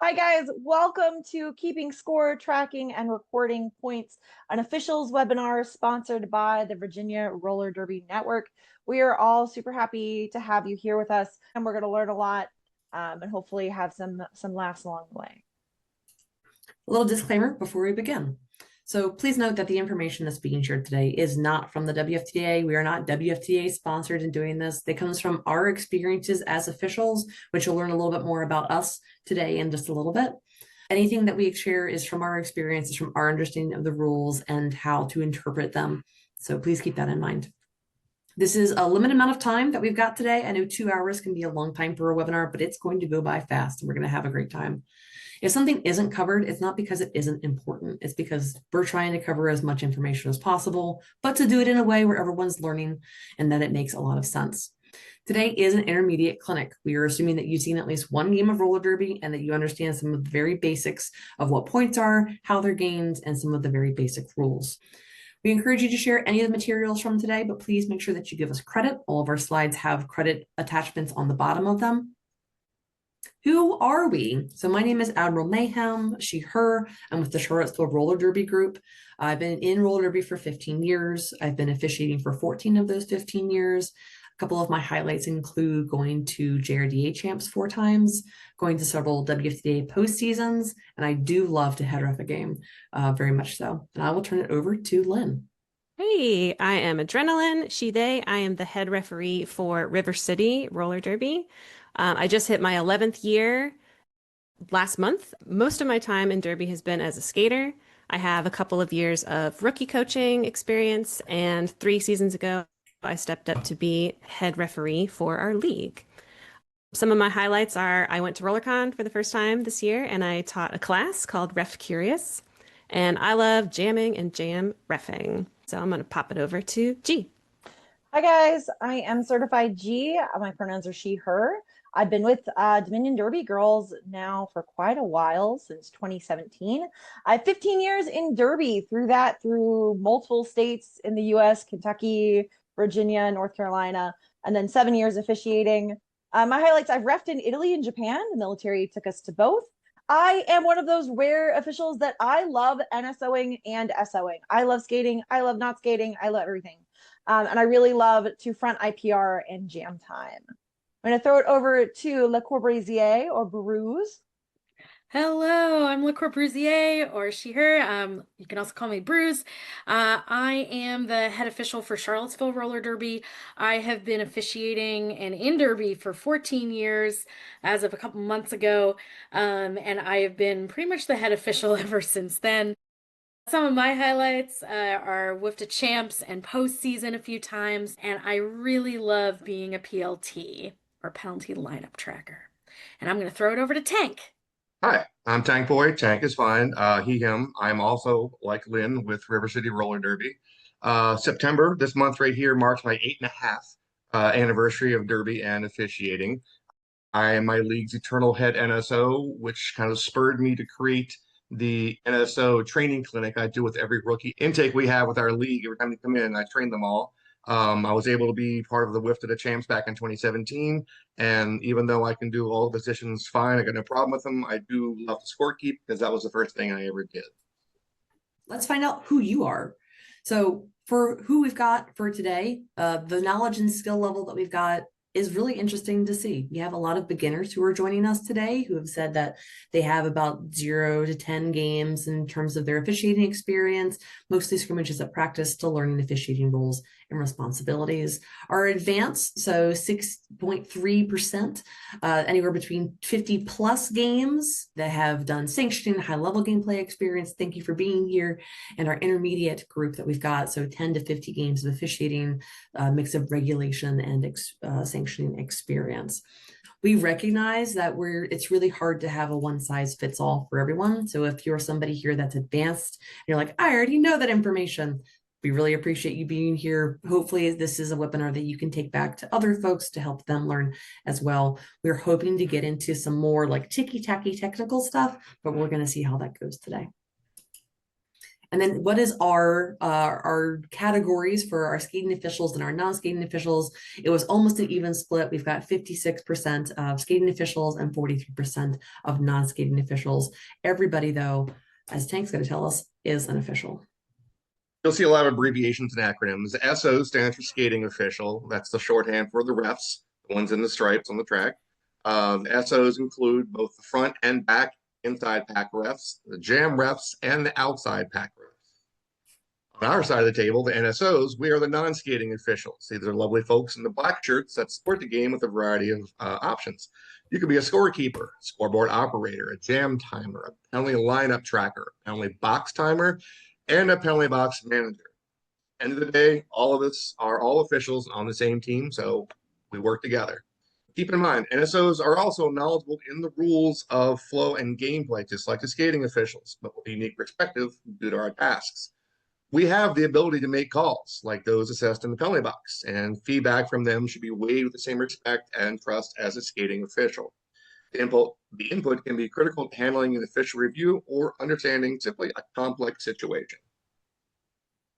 Hi guys, welcome to Keeping Score, Tracking, and Recording Points, an officials webinar sponsored by the Virginia Roller Derby Network. We are all super happy to have you here with us, and we're going to learn a lot and hopefully have some laughs along the way. A little disclaimer before we begin. So please note that the information that's being shared today is not from the WFTA. We are not WFTA sponsored in doing this. It comes from our experiences as officials, which you'll learn a little bit more about us today in just a little bit. Anything that we share is from our experiences, from our understanding of the rules and how to interpret them. So please keep that in mind. This is a limited amount of time that we've got today. I know 2 hours can be a long time for a webinar, but it's going to go by fast and we're going to have a great time. If something isn't covered, it's not because it isn't important. It's because we're trying to cover as much information as possible, but to do it in a way where everyone's learning and that it makes a lot of sense. Today is an intermediate clinic. We are assuming that you've seen at least one game of roller derby and that you understand some of the very basics of what points are, how they're gained, and some of the very basic rules. We encourage you to share any of the materials from today, but please make sure that you give us credit. All of our slides have credit attachments on the bottom of them. Who are we? So my name is Admiral Mayhem, she, her. I'm with the Charlottesville Roller Derby Group. I've been in roller derby for 15 years. I've been officiating for 14 of those 15 years. A couple of my highlights include going to JRDA champs 4 times, going to several WFTA postseasons, and I do love to head ref a game, very much so. And I will turn it over to Lynn. Hey, I am Adrenaline, she, they. I am the head referee for River City Roller Derby. I just hit my 11th year last month. Most of my time in Derby has been as a skater. I have a couple of years of rookie coaching experience, and 3 seasons ago, I stepped up to be head referee for our league. Some of my highlights are I went to RollerCon for the first time this year, and I taught a class called Ref Curious, and I love jamming and jam reffing. So I'm going to pop it over to G. Hi guys, I am certified G. My pronouns are she, her. I've been with Dominion Derby Girls now for quite a while, since 2017. I have 15 years in Derby, through multiple states in the US, Kentucky, Virginia, North Carolina, and then 7 years officiating. My highlights, I've reffed in Italy and Japan. The military took us to both. I am one of those rare officials that I love NSOing and SOing. I love skating. I love not skating. I love everything. And I really love to front IPR and jam time. I'm going to throw it over to Le Corbusier or Bruce. Hello, I'm Le Corbusier, or she, her. You can also call me Bruce. I am the head official for Charlottesville Roller Derby. I have been officiating and in Derby for 14 years as of a couple months ago, and I have been pretty much the head official ever since then. Some of my highlights are WFTA champs and postseason a few times, and I really love being a PLT, or penalty lineup tracker. And I'm going to throw it over to Tank. Hi, I'm Tank Boy. Tank is fine. He, him. I'm also, like Lynn, with River City Roller Derby. September, this month right here, marks my 8.5 anniversary of Derby and officiating. I am my league's eternal head NSO, which kind of spurred me to create the NSO training clinic I do with every rookie intake we have with our league. Every time they come in, I train them all. I was able to be part of the WFTA champs back in 2017, and even though I can do all the positions fine, I got no problem with them, I do love to scorekeep because that was the first thing I ever did. Let's find out who you are. So for who we've got for today, the knowledge and skill level that we've got is really interesting to see. We have a lot of beginners who are joining us today who have said that they have about 0 to 10 games in terms of their officiating experience, mostly scrimmages at practice, still learning officiating roles and responsibilities. Our advanced, so 6.3%, anywhere between 50 plus games that have done sanctioning, high level gameplay experience. Thank you for being here. And our intermediate group that we've got, so 10 to 50 games of officiating, mix of regulation and sanctioning experience. We recognize that it's really hard to have a one size fits all for everyone. So if you're somebody here that's advanced, and you're like, I already know that information, we really appreciate you being here. Hopefully this is a webinar that you can take back to other folks to help them learn as well. We're hoping to get into some more like ticky-tacky technical stuff, but we're going to see how that goes today. And then what is our categories for our skating officials and our non-skating officials? It was almost an even split. We've got 56% of skating officials and 43% of non-skating officials. Everybody, though, as Tank's going to tell us, is an official. You'll see a lot of abbreviations and acronyms. SO stands for skating official. That's the shorthand for the refs, the ones in the stripes on the track. SOs include both the front and back inside pack refs, the jam refs, and the outside pack refs. On our side of the table, the NSOs, we are the non-skating officials. These are lovely folks in the black shirts that support the game with a variety of options. You could be a scorekeeper, scoreboard operator, a jam timer, a penalty lineup tracker, a penalty box timer, and a penalty box manager. End of the day, all of us are all officials on the same team, so we work together. Keep in mind, NSOs are also knowledgeable in the rules of flow and gameplay, just like the skating officials, but with a unique perspective due to our tasks. We have the ability to make calls, like those assessed in the penalty box, and feedback from them should be weighed with the same respect and trust as a skating official. The input can be critical to handling an official review or understanding simply a complex situation.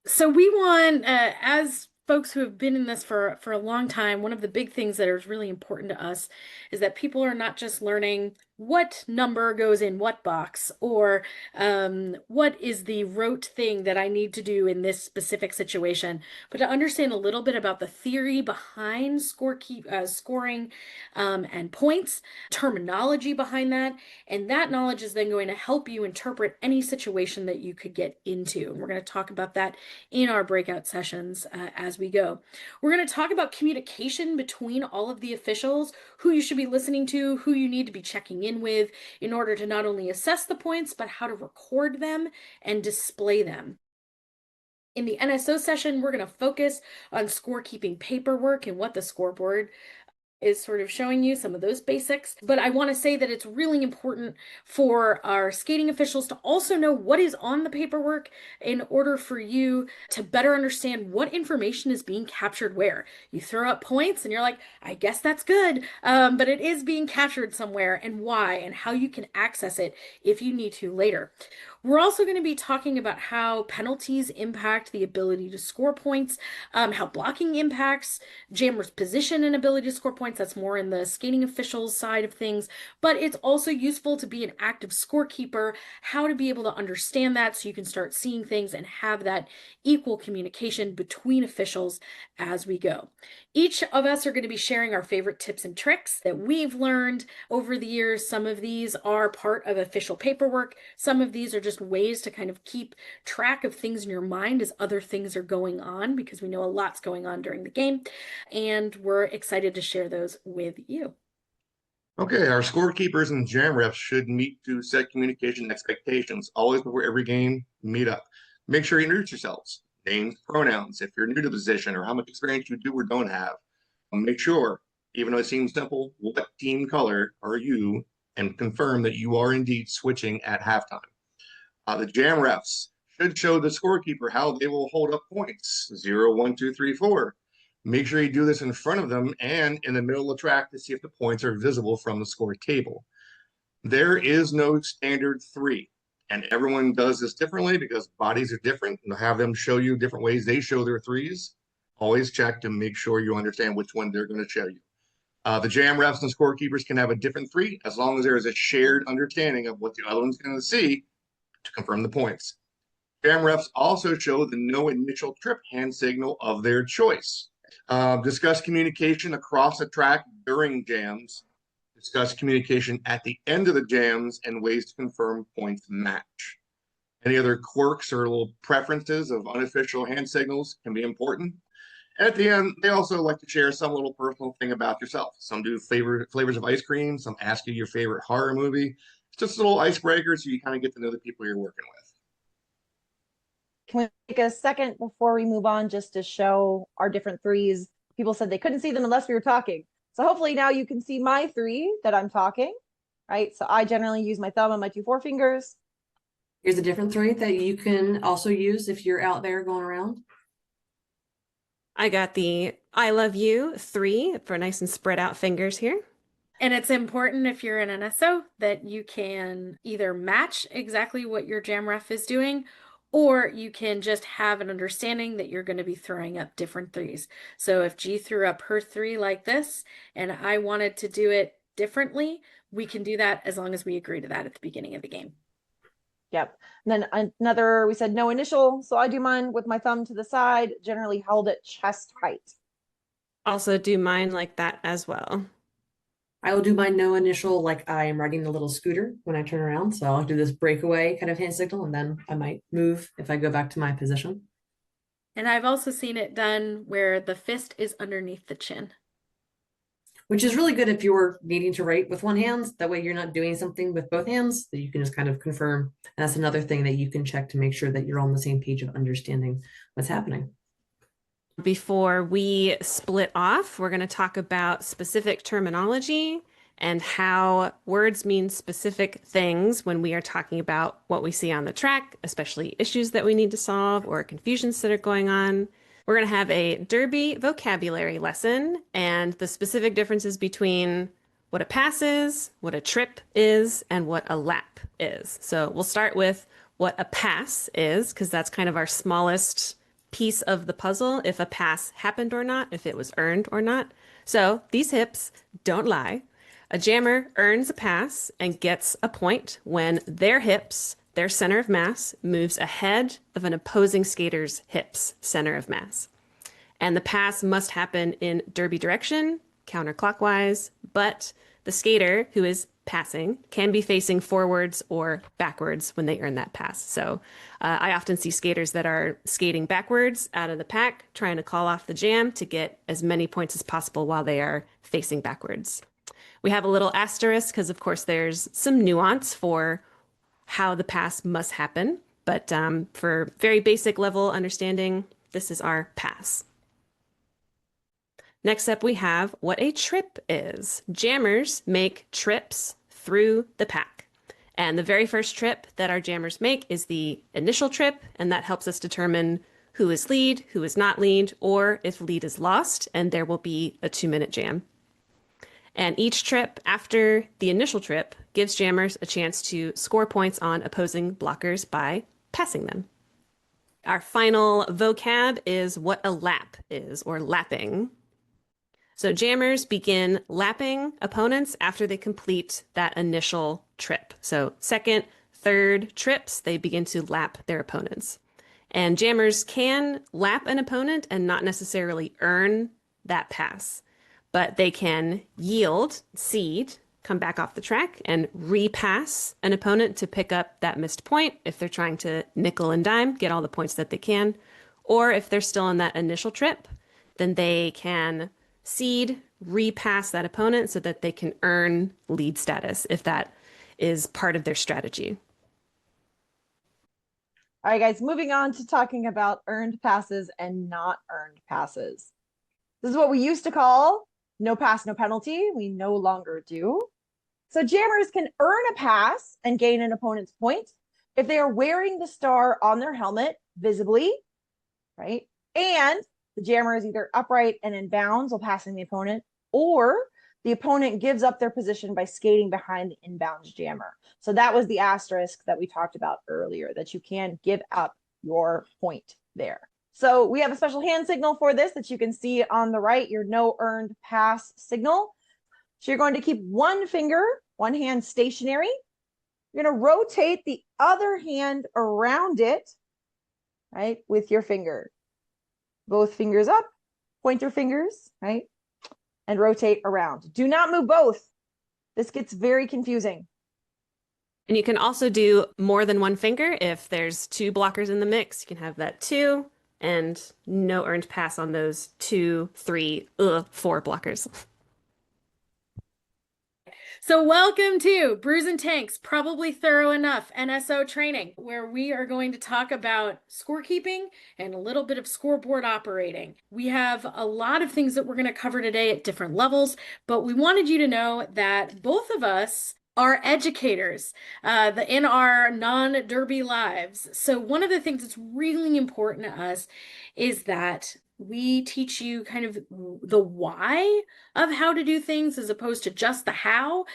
So we want, as folks who have been in this for a long time, one of the big things that is really important to us is that people are not just learning what number goes in what box, or what is the rote thing that I need to do in this specific situation, but to understand a little bit about the theory behind scoring and points, terminology behind that, and that knowledge is then going to help you interpret any situation that you could get into. And we're going to talk about that in our breakout sessions as we go. We're going to talk about communication between all of the officials, who you should be listening to, who you need to be checking in with in order to not only assess the points, but how to record them and display them. In the NSO session, we're going to focus on scorekeeping paperwork and what the scoreboard is sort of showing you, some of those basics. But I want to say that it's really important for our skating officials to also know what is on the paperwork in order for you to better understand what information is being captured where. You throw up points and you're like, I guess that's good, but it is being captured somewhere, and why, and how you can access it if you need to later. We're also going to be talking about how penalties impact the ability to score points, how blocking impacts jammers' position and ability to score points. That's more in the skating officials side of things, but it's also useful to be an active scorekeeper, how to be able to understand that so you can start seeing things and have that equal communication between officials as we go. Each of us are going to be sharing our favorite tips and tricks that we've learned over the years. Some of these are part of official paperwork. Some of these are just ways to kind of keep track of things in your mind as other things are going on, because we know a lot's going on during the game, and we're excited to share those with you. Okay, our scorekeepers and jam refs should meet to set communication expectations. Always before every game, meet up. Make sure you introduce yourselves, names, pronouns, if you're new to the position or how much experience you do or don't have. Make sure, even though it seems simple, what team color are you, and confirm that you are indeed switching at halftime. The jam refs should show the scorekeeper how they will hold up points, 0, 1, 2, 3, 4. Make sure you do this in front of them and in the middle of the track to see if the points are visible from the score table. There is no standard 3, and everyone does this differently because bodies are different, and have them show you different ways they show their 3s. Always check to make sure you understand which one they're going to show you. The jam refs and scorekeepers can have a different 3 as long as there is a shared understanding of what the other one's going to see to confirm the points. Jam refs also show the no initial trip hand signal of their choice. Discuss communication across the track during jams. Discuss communication at the end of the jams and ways to confirm points match. Any other quirks or little preferences of unofficial hand signals can be important. And at the end, they also like to share some little personal thing about yourself. Some do flavors of ice cream. Some ask you your favorite horror movie. It's just a little icebreaker so you kind of get to know the people you're working with. Can we take a second before we move on just to show our different 3s? People said they couldn't see them unless we were talking. So hopefully now you can see my 3 that I'm talking, right? So I generally use my thumb and my 2 forefingers. Here's a different 3 that you can also use if you're out there going around. I got the I love you 3 for nice and spread out fingers here. And it's important if you're an NSO that you can either match exactly what your jam ref is doing, or you can just have an understanding that you're going to be throwing up different threes. So if G threw up her 3 like this, and I wanted to do it differently, we can do that as long as we agree to that at the beginning of the game. Yep. And then another, we said no initial. So I do mine with my thumb to the side, generally held at chest height. Also do mine like that as well. I will do my no initial like I am riding the little scooter when I turn around. So I'll do this breakaway kind of hand signal, and then I might move if I go back to my position. And I've also seen it done where the fist is underneath the chin. Which is really good if you're needing to write with one hand. That way you're not doing something with both hands, that you can just kind of confirm. And that's another thing that you can check to make sure that you're on the same page of understanding what's happening. Before we split off, we're going to talk about specific terminology and how words mean specific things when we are talking about what we see on the track, especially issues that we need to solve or confusions that are going on. We're going to have a Derby vocabulary lesson and the specific differences between what a pass is, what a trip is, and what a lap is. So we'll start with what a pass is, because that's kind of our smallest piece of the puzzle, if a pass happened or not, if it was earned or not. So these hips don't lie. A jammer earns a pass and gets a point when their hips, their center of mass, moves ahead of an opposing skater's hips, center of mass. And the pass must happen in derby direction, counterclockwise, but the skater who is passing can be facing forwards or backwards when they earn that pass. So I often see skaters that are skating backwards out of the pack, trying to call off the jam to get as many points as possible while they are facing backwards. We have a little asterisk because, of course, there's some nuance for how the pass must happen. But for very basic level understanding, this is our pass. Next up, we have what a trip is. Jammers make trips through the pack. And the very first trip that our jammers make is the initial trip, and that helps us determine who is lead, who is not lead, or if lead is lost, and there will be a 2-minute jam. And each trip after the initial trip gives jammers a chance to score points on opposing blockers by passing them. Our final vocab is what a lap is, or lapping. So jammers begin lapping opponents after they complete that initial trip. So second, third trips, they begin to lap their opponents. And jammers can lap an opponent and not necessarily earn that pass, but they can yield, cede, come back off the track and repass an opponent to pick up that missed point if they're trying to nickel and dime, get all the points that they can. Or if they're still on that initial trip, then they can cede, repass that opponent so that they can earn lead status if that is part of their strategy. All right, guys, moving on to talking about earned passes and not earned passes. This is what we used to call no pass, no penalty. We no longer do. So jammers can earn a pass and gain an opponent's point if they are wearing the star on their helmet visibly, right? And the jammer is either upright and in bounds while passing the opponent, or the opponent gives up their position by skating behind the inbounds jammer. So that was the asterisk that we talked about earlier, that you can give up your point there. So we have a special hand signal for this that you can see on the right, your no earned pass signal. So you're going to keep one finger, one hand stationary. You're going to rotate the other hand around it, right, with your finger. Both fingers up, pointer fingers, right? And rotate around. Do not move both. This gets very confusing. And you can also do more than one finger. If there's 2 blockers in the mix, you can have that 2 and no earned pass on those 2, 3, 4 blockers. So welcome to Brews and Tanks, probably thorough enough NSO training, where we are going to talk about scorekeeping and a little bit of scoreboard operating. We have a lot of things that we're going to cover today at different levels, but we wanted you to know that both of us are educators in our non-derby lives. So one of the things that's really important to us is that we teach you kind of the why of how to do things as opposed to just the how,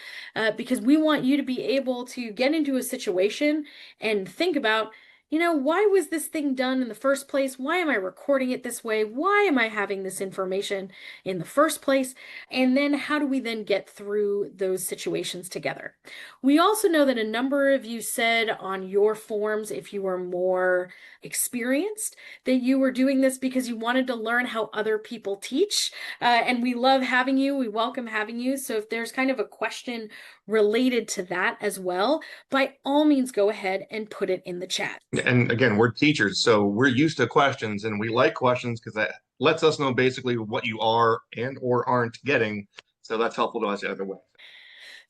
because we want you to be able to get into a situation and think about, why was this thing done in the first place? Why am I recording it this way? Why am I having this information in the first place? And then how do we then get through those situations together? We also know that a number of you said on your forms, if you were more experienced, that you were doing this because you wanted to learn how other people teach. And we love having you. We welcome having you. So if there's kind of a question related to that as well, by all means, go ahead and put it in the chat. And again, we're teachers, so we're used to questions, and we like questions because that lets us know basically what you are and or aren't getting. So that's helpful to us either way.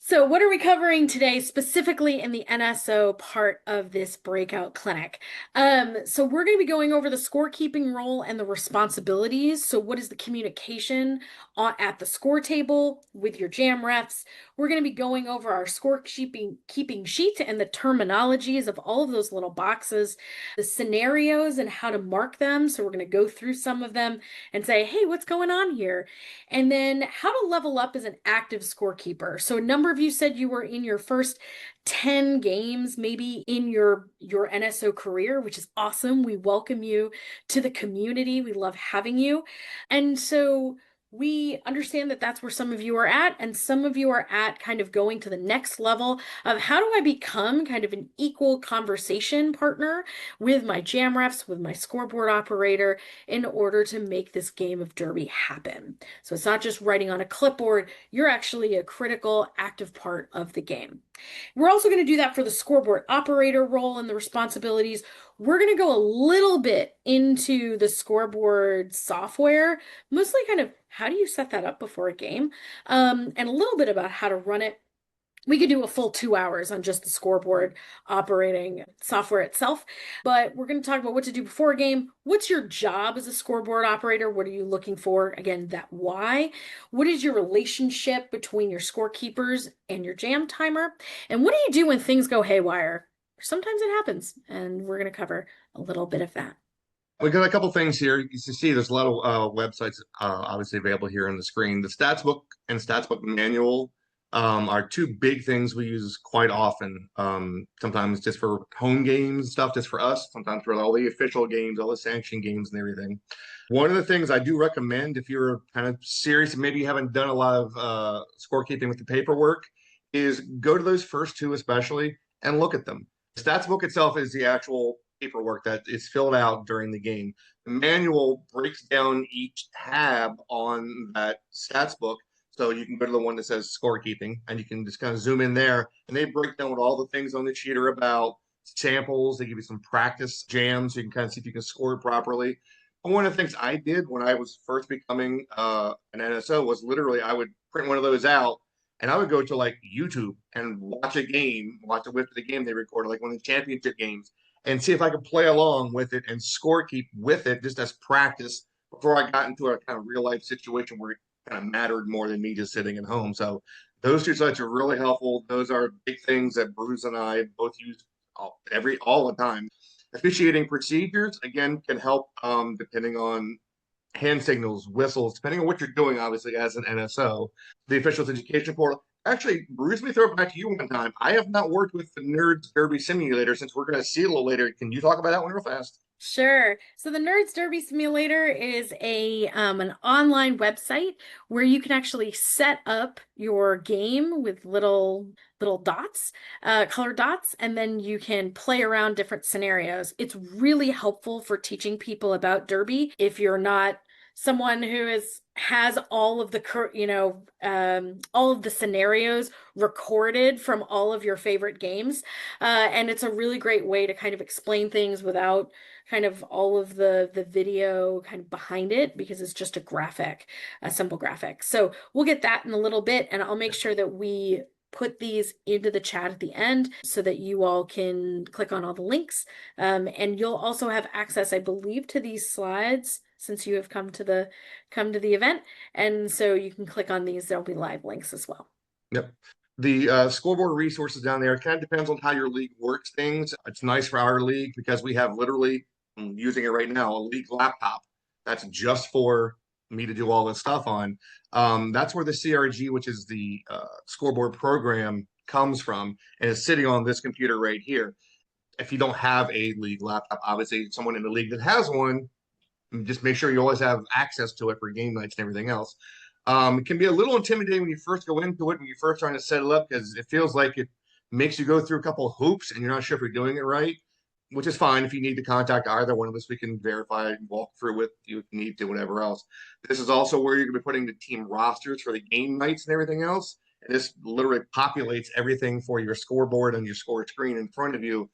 So what are we covering today, specifically in the NSO part of this breakout clinic? So we're going to be going over the scorekeeping role and the responsibilities. So what is the communication at the score table with your jam refs? We're going to be going over our scorekeeping sheet and the terminologies of all of those little boxes, the scenarios and how to mark them. So we're going to go through some of them and say, hey, what's going on here? And then how to level up as an active scorekeeper. So a number of you said you were in your first 10 games, maybe in your NSO career, which is awesome. We welcome you to the community. We love having you. And so we understand that that's where some of you are at, and some of you are at kind of going to the next level of how do I become kind of an equal conversation partner with my jam refs, with my scoreboard operator, in order to make this game of Derby happen. So it's not just writing on a clipboard, you're actually a critical, active part of the game. We're also going to do that for the scoreboard operator role and the responsibilities. We're going to go a little bit into the scoreboard software, mostly kind of how do you set that up before a game, and a little bit about how to run it. We could do a full 2 hours on just the scoreboard operating software itself, but we're going to talk about what to do before a game. What's your job as a scoreboard operator? What are you looking for? Again, that why. What is your relationship between your scorekeepers and your jam timer? And what do you do when things go haywire? Sometimes it happens, and we're going to cover a little bit of that. We got a couple things here. You can see there's a lot of websites obviously available here on the screen. The stats book and stats book manual are two big things we use quite often. Sometimes just for home games stuff, just for us. Sometimes for all the official games, all the sanctioned games and everything. One of the things I do recommend if you're kind of serious and maybe you haven't done a lot of scorekeeping with the paperwork is go to those first two especially and look at them. The stats book itself is the actual paperwork that is filled out during the game. The manual breaks down each tab on that stats book. So you can go to the one that says scorekeeping and you can just kind of zoom in there and they break down what all the things on the sheet are about, samples, they give you some practice jams so you can kind of see if you can score it properly. And one of the things I did when I was first becoming an NSO was literally I would print one of those out and I would go to like YouTube and watch a game, watch a whip of the game they recorded, like one of the championship games, and see if I could play along with it and scorekeep with it just as practice before I got into a kind of real life situation where it kind of mattered more than me just sitting at home. So those two sites are really helpful. Those are big things that Bruce and I both use all the time. Officiating procedures, again, can help depending on hand signals, whistles, depending on what you're doing, obviously, as an NSO. The officials education portal. Actually, Bruce, let me throw it back to you one time. I have not worked with the Nerds Derby Simulator since we're going to see it a little later. Can you talk about that one real fast? Sure. So the Nerds Derby Simulator is an online website where you can actually set up your game with little dots, color dots, and then you can play around different scenarios. It's really helpful for teaching people about Derby if you're not someone who has all of the all of the scenarios recorded from all of your favorite games, and it's a really great way to kind of explain things without kind of all of the video kind of behind it, because it's just a simple graphic. So we'll get that in a little bit, and I'll make sure that we put these into the chat at the end so that you all can click on all the links, and you'll also have access, I believe, to these slides since you have come to the event, and so you can click on these. There'll be live links as well. Yep. The scoreboard resources down there, it kind of depends on how your league works things. It's nice for our league because we have literally, I'm using it right now, a league laptop that's just for me to do all this stuff on. That's where the CRG, which is the scoreboard program, comes from, and is sitting on this computer right here. if you don't have a league laptop, obviously someone in the league that has one, just make sure you always have access to it for game nights and everything else. It can be a little intimidating when you first go into it and you're first trying to set it up because it feels like it makes you go through a couple of hoops and you're not sure if you're doing it right, which is fine. If you need to contact either one of us, we can verify and walk through with you if you need to, whatever else. This is also where you're going to be putting the team rosters for the game nights and everything else. And this literally populates everything for your scoreboard and your score screen in front of you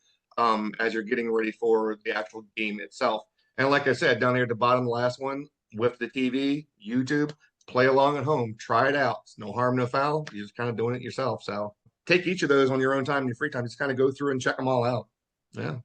as you're getting ready for the actual game itself. And like I said, down here at the bottom, the last one with the TV, YouTube, play along at home, try it out. It's no harm, no foul. You're just kind of doing it yourself. So take each of those on your own time, your free time. Just kind of go through and check them all out. Yeah.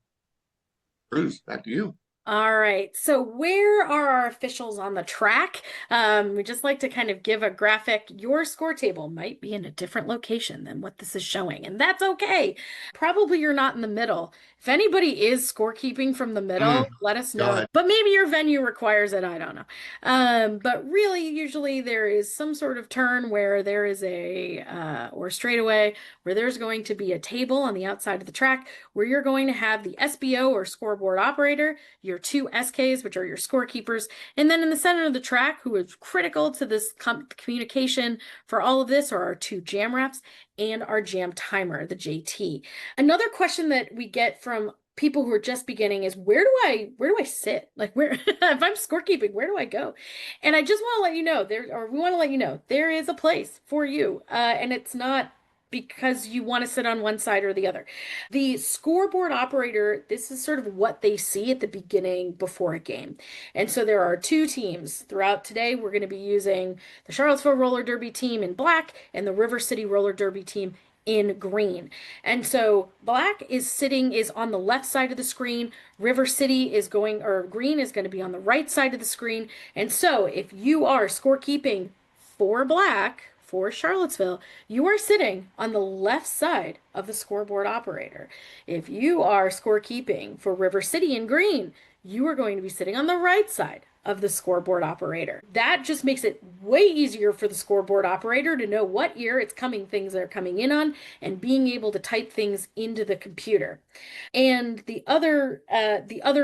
Bruce, back to you. All right, so where are our officials on the track? We just like to kind of give a graphic. Your score table might be in a different location than what this is showing, and that's okay. Probably you're not in the middle. If anybody is scorekeeping from the middle, let us know. But maybe your venue requires it, I don't know. But really, usually there is some sort of turn where there is or straightaway, where there's going to be a table on the outside of the track where you're going to have the SBO or scoreboard operator, your two SKs, which are your scorekeepers, and then in the center of the track, who is critical to this communication for all of this, are our two jam refs and our jam timer, the JT. Another question that we get from people who are just beginning is, where do I sit? Like, where if I'm scorekeeping, where do I go? And I just want to let you know we want to let you know there is a place for you, and it's not because you want to sit on one side or the other. The scoreboard operator, this is sort of what they see at the beginning before a game. And so there are two teams throughout today. We're going to be using the Charlottesville Roller Derby team in black and the River City Roller Derby team in green. And so black is on the left side of the screen. River City green is going to be on the right side of the screen. And so if you are scorekeeping for black, for Charlottesville, you are sitting on the left side of the scoreboard operator. If you are scorekeeping for River City in green, you are going to be sitting on the right side of the scoreboard operator. That just makes it way easier for the scoreboard operator to know what ear things are coming in on, and being able to type things into the computer. And the other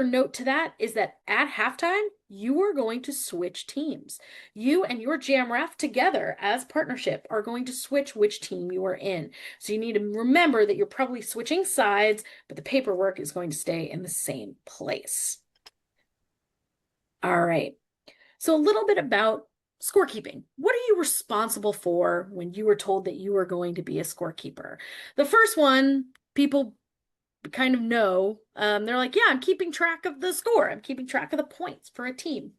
note to that is that at halftime, you are going to switch teams. You and your jam ref together as partnership are going to switch which team you are in. So you need to remember that you're probably switching sides, but the paperwork is going to stay in the same place. All right, so a little bit about scorekeeping. What are you responsible for when you were told that you were going to be a scorekeeper? The first one, people kind of know, they're like, yeah, I'm keeping track of the score. I'm keeping track of the points for a team.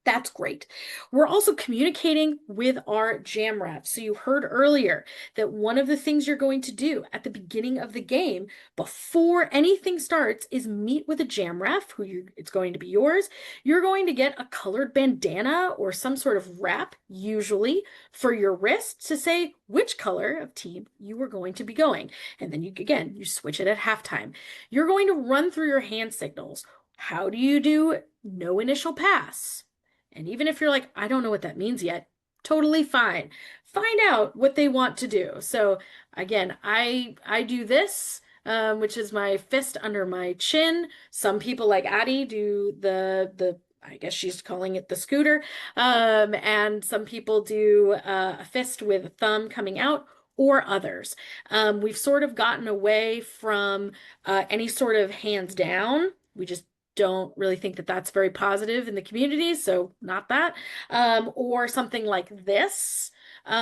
That's great. We're also communicating with our jam refs. So you heard earlier that one of the things you're going to do at the beginning of the game, before anything starts, is meet with a jam ref, it's going to be yours. You're going to get a colored bandana or some sort of wrap, usually, for your wrist to say which color of team you are going to be going. And then you switch it at halftime. You're going to run through your hand signals. How do you do no initial pass? And even if you're like, I don't know what that means yet, totally fine. Find out what they want to do. So again, I do this, which is my fist under my chin. Some people like Addie do I guess she's calling it the scooter. And some people do a fist with a thumb coming out, or others. We've sort of gotten away from any sort of hands down. We just don't really think that that's very positive in the community, so not that. Or something like this,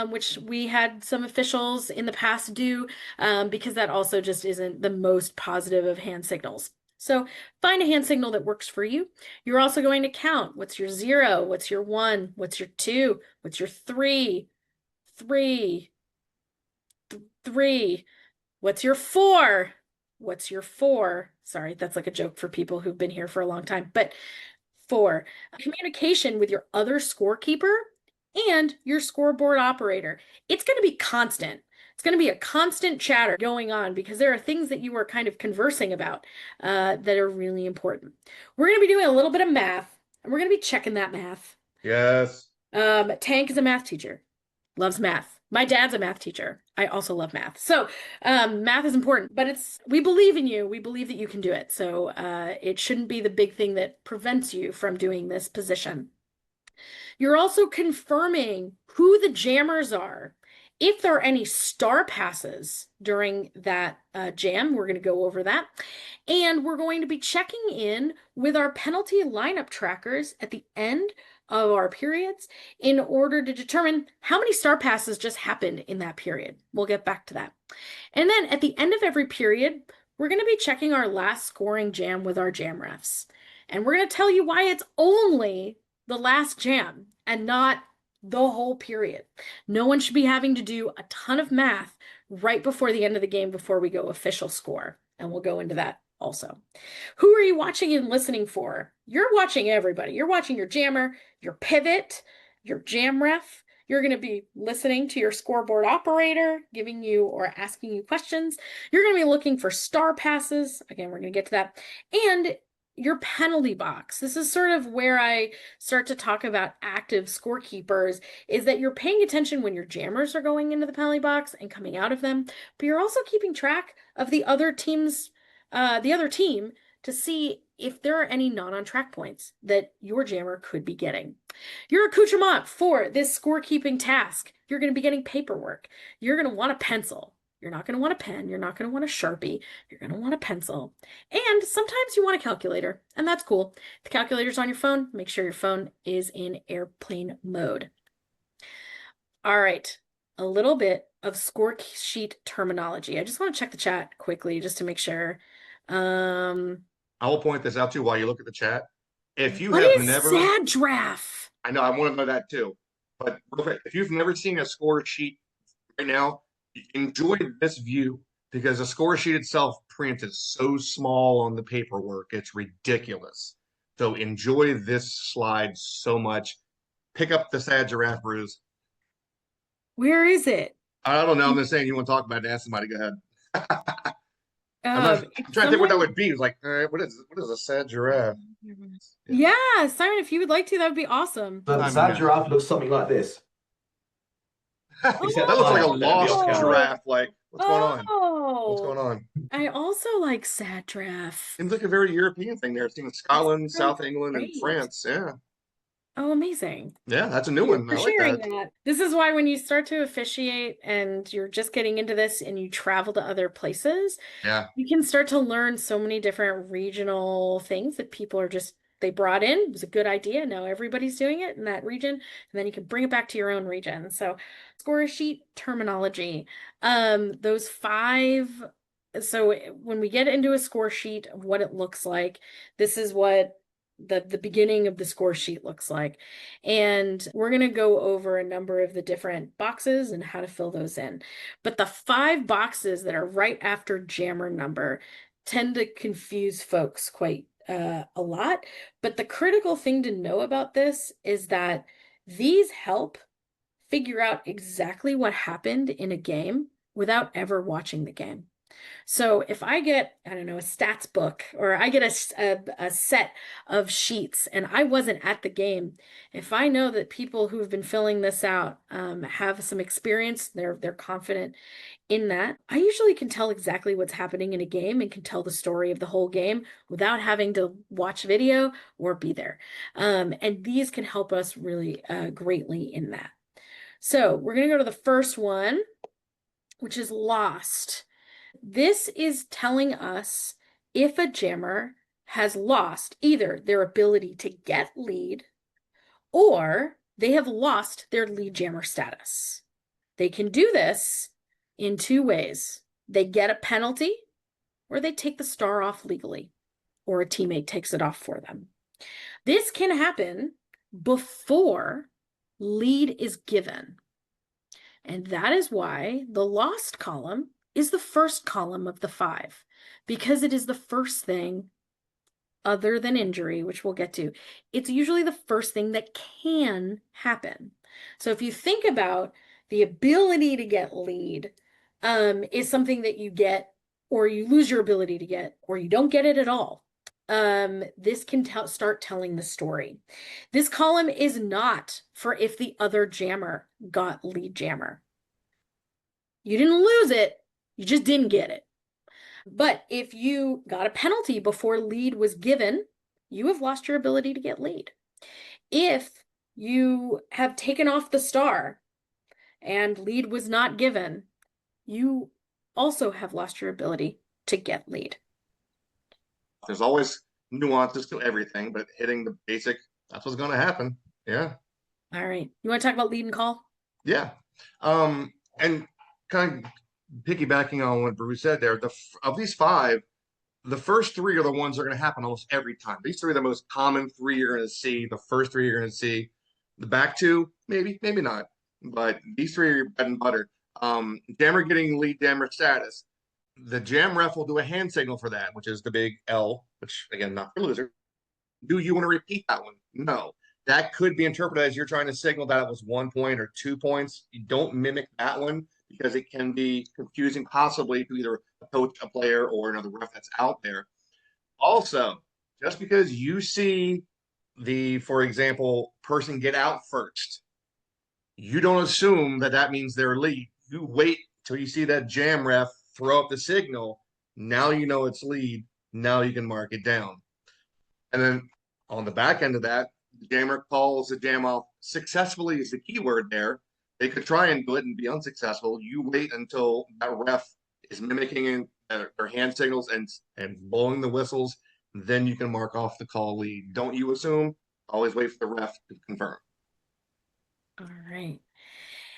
which we had some officials in the past do, because that also just isn't the most positive of hand signals. So find a hand signal that works for you. You're also going to count. What's your 0? What's your 1? What's your 2? What's your 3? 3. 3. What's your 4? What's your 4? Sorry, that's like a joke for people who've been here for a long time. But 4, communication with your other scorekeeper and your scoreboard operator. It's going to be constant. It's going to be a constant chatter going on, because there are things that you are kind of conversing about that are really important. We're going to be doing a little bit of math, and we're going to be checking that math. Yes. Tank is a math teacher. Loves math. My dad's a math teacher. I also love math. So math is important, but we believe in you. We believe that you can do it. So it shouldn't be the big thing that prevents you from doing this position. You're also confirming who the jammers are. If there are any star passes during that jam, we're going to go over that. And we're going to be checking in with our penalty lineup trackers at the end of our periods in order to determine how many star passes just happened in that period. We'll get back to that. And then at the end of every period, we're going to be checking our last scoring jam with our jam refs. And we're going to tell you why it's only the last jam and not the whole period. No one should be having to do a ton of math right before the end of the game before we go official score. And we'll go into that also. Who are you watching and listening for? You're watching everybody. You're watching your jammer, your pivot, your jam ref. You're going to be listening to your scoreboard operator, giving you or asking you questions. You're going to be looking for star passes. Again, we're going to get to that. And your penalty box. This is sort of where I start to talk about active scorekeepers, is that you're paying attention when your jammers are going into the penalty box and coming out of them, but you're also keeping track of the other team to see if there are any non-on-track points that your jammer could be getting. Your accoutrement for this scorekeeping task, you're going to be getting paperwork. You're going to want a pencil. You're not going to want a pen. You're not going to want a Sharpie. You're going to want a pencil. And sometimes you want a calculator, and that's cool. If the calculator's on your phone, make sure your phone is in airplane mode. All right, a little bit of score sheet terminology. I just want to check the chat quickly just to make sure. I will point this out too while you look at the chat. If you what have is never, sad draft? I know, I want to know that too. But if you've never seen a score sheet right now, enjoy this view because the score sheet itself print is so small on the paperwork. It's ridiculous. So enjoy this slide so much. Pick up the sad giraffe, Bruce. Where is it? I don't know. I'm just saying you want to talk about it, ask somebody, go ahead. I'm trying to think what that would be. It's like, all right, what is a sad giraffe? Yeah, Simon, if you would like to, that would be awesome. The sad giraffe looks something like this. That looks like a lost giraffe. Like, what's going on? What's going on? I also like sad giraffe. Seems like a very European thing there. It's in Scotland, South England, and great. France. Yeah. Oh, amazing. Yeah, that's a new one. For I like sharing that. that. This is why when you start to officiate and you're just getting into this and you travel to other places, Yeah. you can start to learn so many different regional things that people are just, they brought in. It was a good idea. Now everybody's doing it in that region, and then you can bring it back to your own region. So score sheet terminology. Those 5. So when we get into a score sheet of what it looks like, this is what the beginning of the score sheet looks like. And we're going to go over a number of the different boxes and how to fill those in. But the 5 boxes that are right after jammer number tend to confuse folks quite a lot. But the critical thing to know about this is that these help figure out exactly what happened in a game without ever watching the game. So if I get, I don't know, a stats book, or I get a set of sheets and I wasn't at the game, if I know that people who have been filling this out have some experience, they're confident in that, I usually can tell exactly what's happening in a game and can tell the story of the whole game without having to watch video or be there. And these can help us really greatly in that. So we're going to go to the first one, which is lost. This is telling us if a jammer has lost either their ability to get lead or they have lost their lead jammer status. They can do this in 2 ways. They get a penalty or they take the star off legally, or a teammate takes it off for them. This can happen before lead is given. And that is why the lost column is the first column of the 5, because it is the first thing other than injury, which we'll get to. It's usually the first thing that can happen. So if you think about the ability to get lead is something that you get, or you lose your ability to get, or you don't get it at all. This can start telling the story. This column is not for if the other jammer got lead jammer. You didn't lose it, you just didn't get it. But if you got a penalty before lead was given, you have lost your ability to get lead. If you have taken off the star and lead was not given, you also have lost your ability to get lead. There's always nuances to everything, but hitting the basic, that's what's going to happen. Yeah. All right. You want to talk about lead and call? Yeah. And kind of piggybacking on what Bruce said there, of these 5, the first 3 are the ones that are going to happen almost every time. These 3 are the most common 3 you're going to see. The first 3 you're going to see. The back 2, maybe not. But these 3 are your bread and butter. Jammer getting lead jammer status. The jam ref will do a hand signal for that, which is the big L, which again, not for loser. Do you want to repeat that one? No. That could be interpreted as you're trying to signal that it was 1 point or 2 points. You don't mimic that one because it can be confusing possibly to either a coach, a player, or another ref that's out there. Also, just because you see the, for example, person get out first, you don't assume that that means they're lead. You wait till you see that jam ref throw up the signal. Now you know it's lead. Now you can mark it down. And then on the back end of that, the jammer calls the jam off successfully is the key word there. They could try and do it and be unsuccessful. You wait until that ref is mimicking their hand signals and blowing the whistles. Then you can mark off the call lead. Don't you assume. Always wait for the ref to confirm. All right.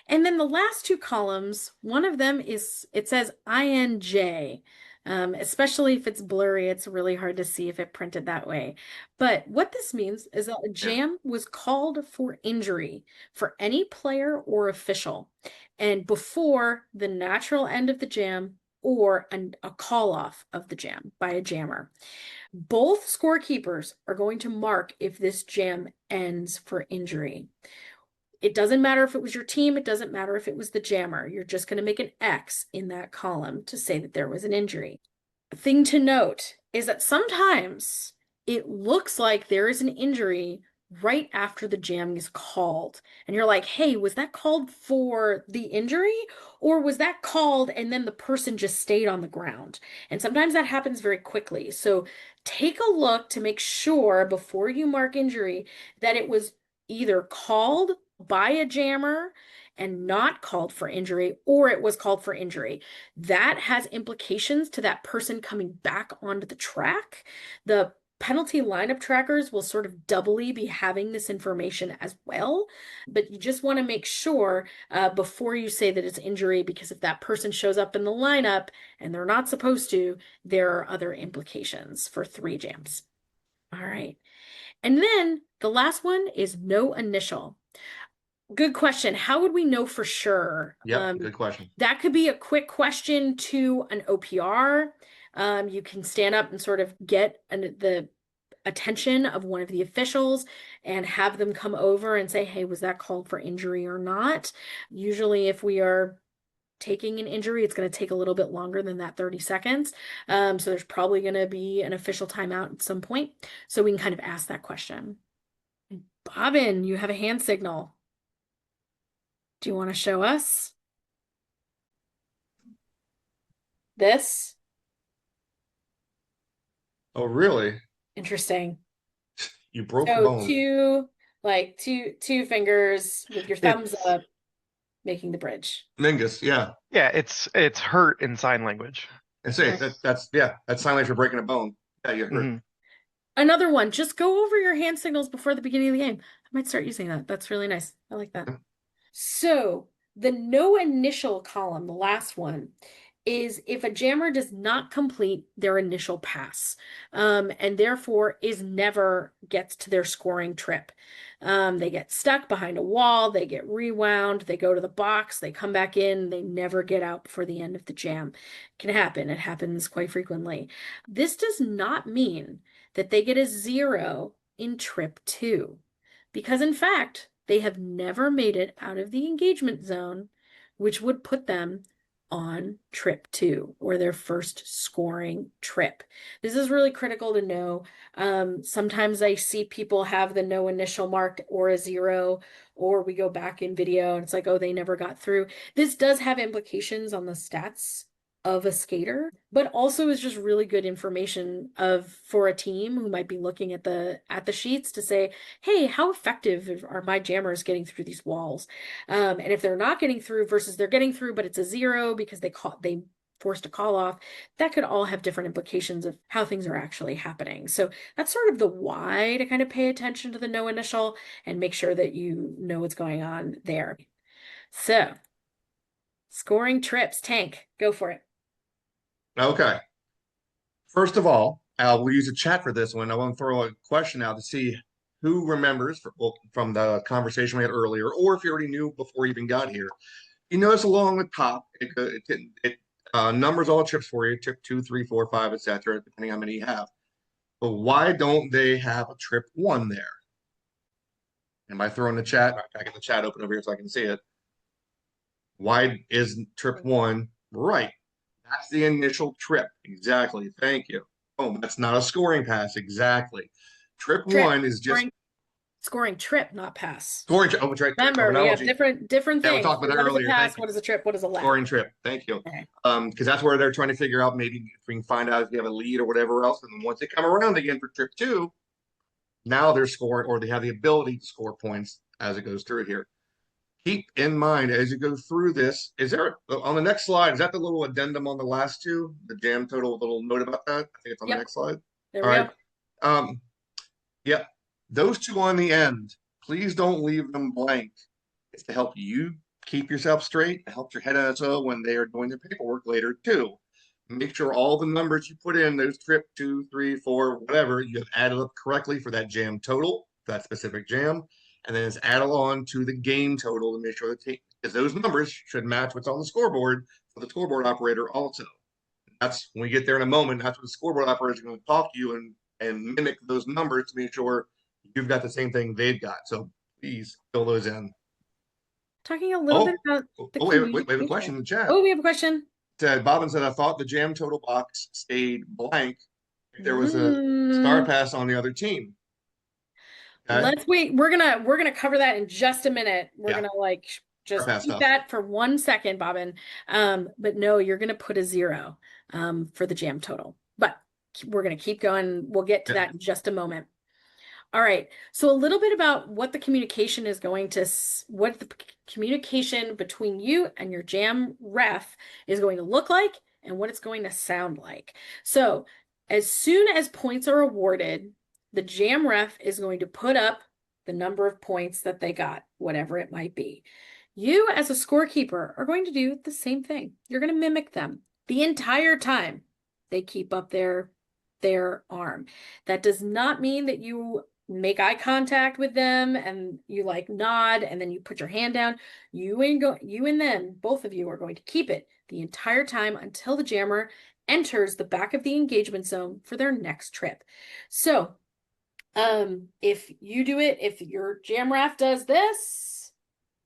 And then the last 2 columns, one of them is, it says INJ, especially if it's blurry, it's really hard to see if it printed that way. But what this means is that a jam was called for injury for any player or official, and before the natural end of the jam or a call off of the jam by a jammer. Both scorekeepers are going to mark if this jam ends for injury. It doesn't matter if it was your team. It doesn't matter if it was the jammer. You're just going to make an X in that column to say that there was an injury. A thing to note is that sometimes it looks like there is an injury right after the jam is called. And you're like, hey, was that called for the injury? Or was that called and then the person just stayed on the ground? And sometimes that happens very quickly. So take a look to make sure before you mark injury that it was either called by a jammer and not called for injury, or it was called for injury. That has implications to that person coming back onto the track. The penalty lineup trackers will sort of doubly be having this information as well, but you just want to make sure before you say that it's injury, because if that person shows up in the lineup and they're not supposed to, there are other implications for 3 jams. All right. And then the last one is no initial. Good question. How would we know for sure? Yeah, good question. That could be a quick question to an OPR. You can stand up and sort of get the attention of one of the officials and have them come over and say, hey, was that called for injury or not? Usually if we are taking an injury, it's going to take a little bit longer than that 30 seconds. So there's probably going to be an official timeout at some point. So we can kind of ask that question. Bobbin, you have a hand signal. Do you want to show us this? Oh, really? Interesting. You broke the bone. two fingers with your thumbs up, making the bridge. Mingus, yeah. Yeah, it's hurt in sign language. And say that's sign language for breaking a bone. Yeah, you hurt. Mm-hmm. Another one, just go over your hand signals before the beginning of the game. I might start using that. That's really nice. I like that. So the no initial column, the last one, is if a jammer does not complete their initial pass, and therefore never gets to their scoring trip. They get stuck behind a wall, they get rewound, they go to the box, they come back in, they never get out before the end of the jam. It can happen. It happens quite frequently. This does not mean that they get a 0 in trip 2, because in fact, they have never made it out of the engagement zone, which would put them on trip 2 or their first scoring trip. This is really critical to know. Sometimes I see people have the no initial marked or a 0, or we go back in video and it's like, oh, they never got through. This does have implications on the stats of a skater, but also is just really good information for a team who might be looking at the sheets to say, hey, how effective are my jammers getting through these walls? And if they're not getting through versus they're getting through, but it's a 0 because they forced a call off, that could all have different implications of how things are actually happening. So that's sort of the why to kind of pay attention to the no initial and make sure that you know what's going on there. So scoring trips, Tank, go for it. Okay. First of all, we'll use a chat for this one. I want to throw a question out to see who remembers from the conversation we had earlier, or if you already knew before you even got here. You notice along the top, it numbers all trips for you, trip 2, 3, 4, 5, etc., depending on how many you have. But why don't they have a trip 1 there? And by throwing the chat, I get the chat open over here so I can see it. Why is trip 1 right? That's the initial trip. Exactly. Thank you. Oh, that's not a scoring pass. Exactly. Trip 1 is just scoring trip, not pass. Scoring trip. Oh, that's right. Remember, we have different things. Yeah, we talked about that earlier. What is a pass? What is a trip? What is a lap? Scoring trip. Thank you. Okay. Because that's where they're trying to figure out maybe if we can find out if you have a lead or whatever else. And then once they come around again for trip 2, now they're scoring, or they have the ability to score points as it goes through here. Keep in mind as you go through this, is there on the next slide, is that the little addendum on the last 2, the jam total little note about that? I think it's on the next slide. There we go. Yeah, those 2 on the end, please don't leave them blank. It's to help you keep yourself straight. It helps your head NSO when they are doing their paperwork later too. Make sure all the numbers you put in, those trip 2, 3, 4, whatever, you have added up correctly for that jam total, that specific jam. And then it's added on to the game total to make sure that because those numbers should match what's on the scoreboard for the scoreboard operator also. That's when we get there in a moment. That's what the scoreboard operator is going to talk to you and mimic those numbers to make sure you've got the same thing they've got. So please fill those in. Talking a little bit about the we have a question in the chat. Oh, we have a question. Bobbin said, I thought the jam total box stayed blank if there was a star pass on the other team. Okay. Let's wait. We're gonna cover that in just a minute. We're gonna just keep that for 1 second, Bobbin. But no, you're gonna put a 0 for the jam total. But we're gonna keep going. We'll get to that in just a moment. All right. So a little bit about what the communication is going to, what the communication between you and your jam ref is going to look like and what it's going to sound like. So as soon as points are awarded, the jam ref is going to put up the number of points that they got, whatever it might be. You as a scorekeeper are going to do the same thing. You're going to mimic them the entire time they keep up their arm. That does not mean that you make eye contact with them and you nod and then you put your hand down. You and them, both of you, are going to keep it the entire time until the jammer enters the back of the engagement zone for their next trip. So if you do it, if your jam ref does this,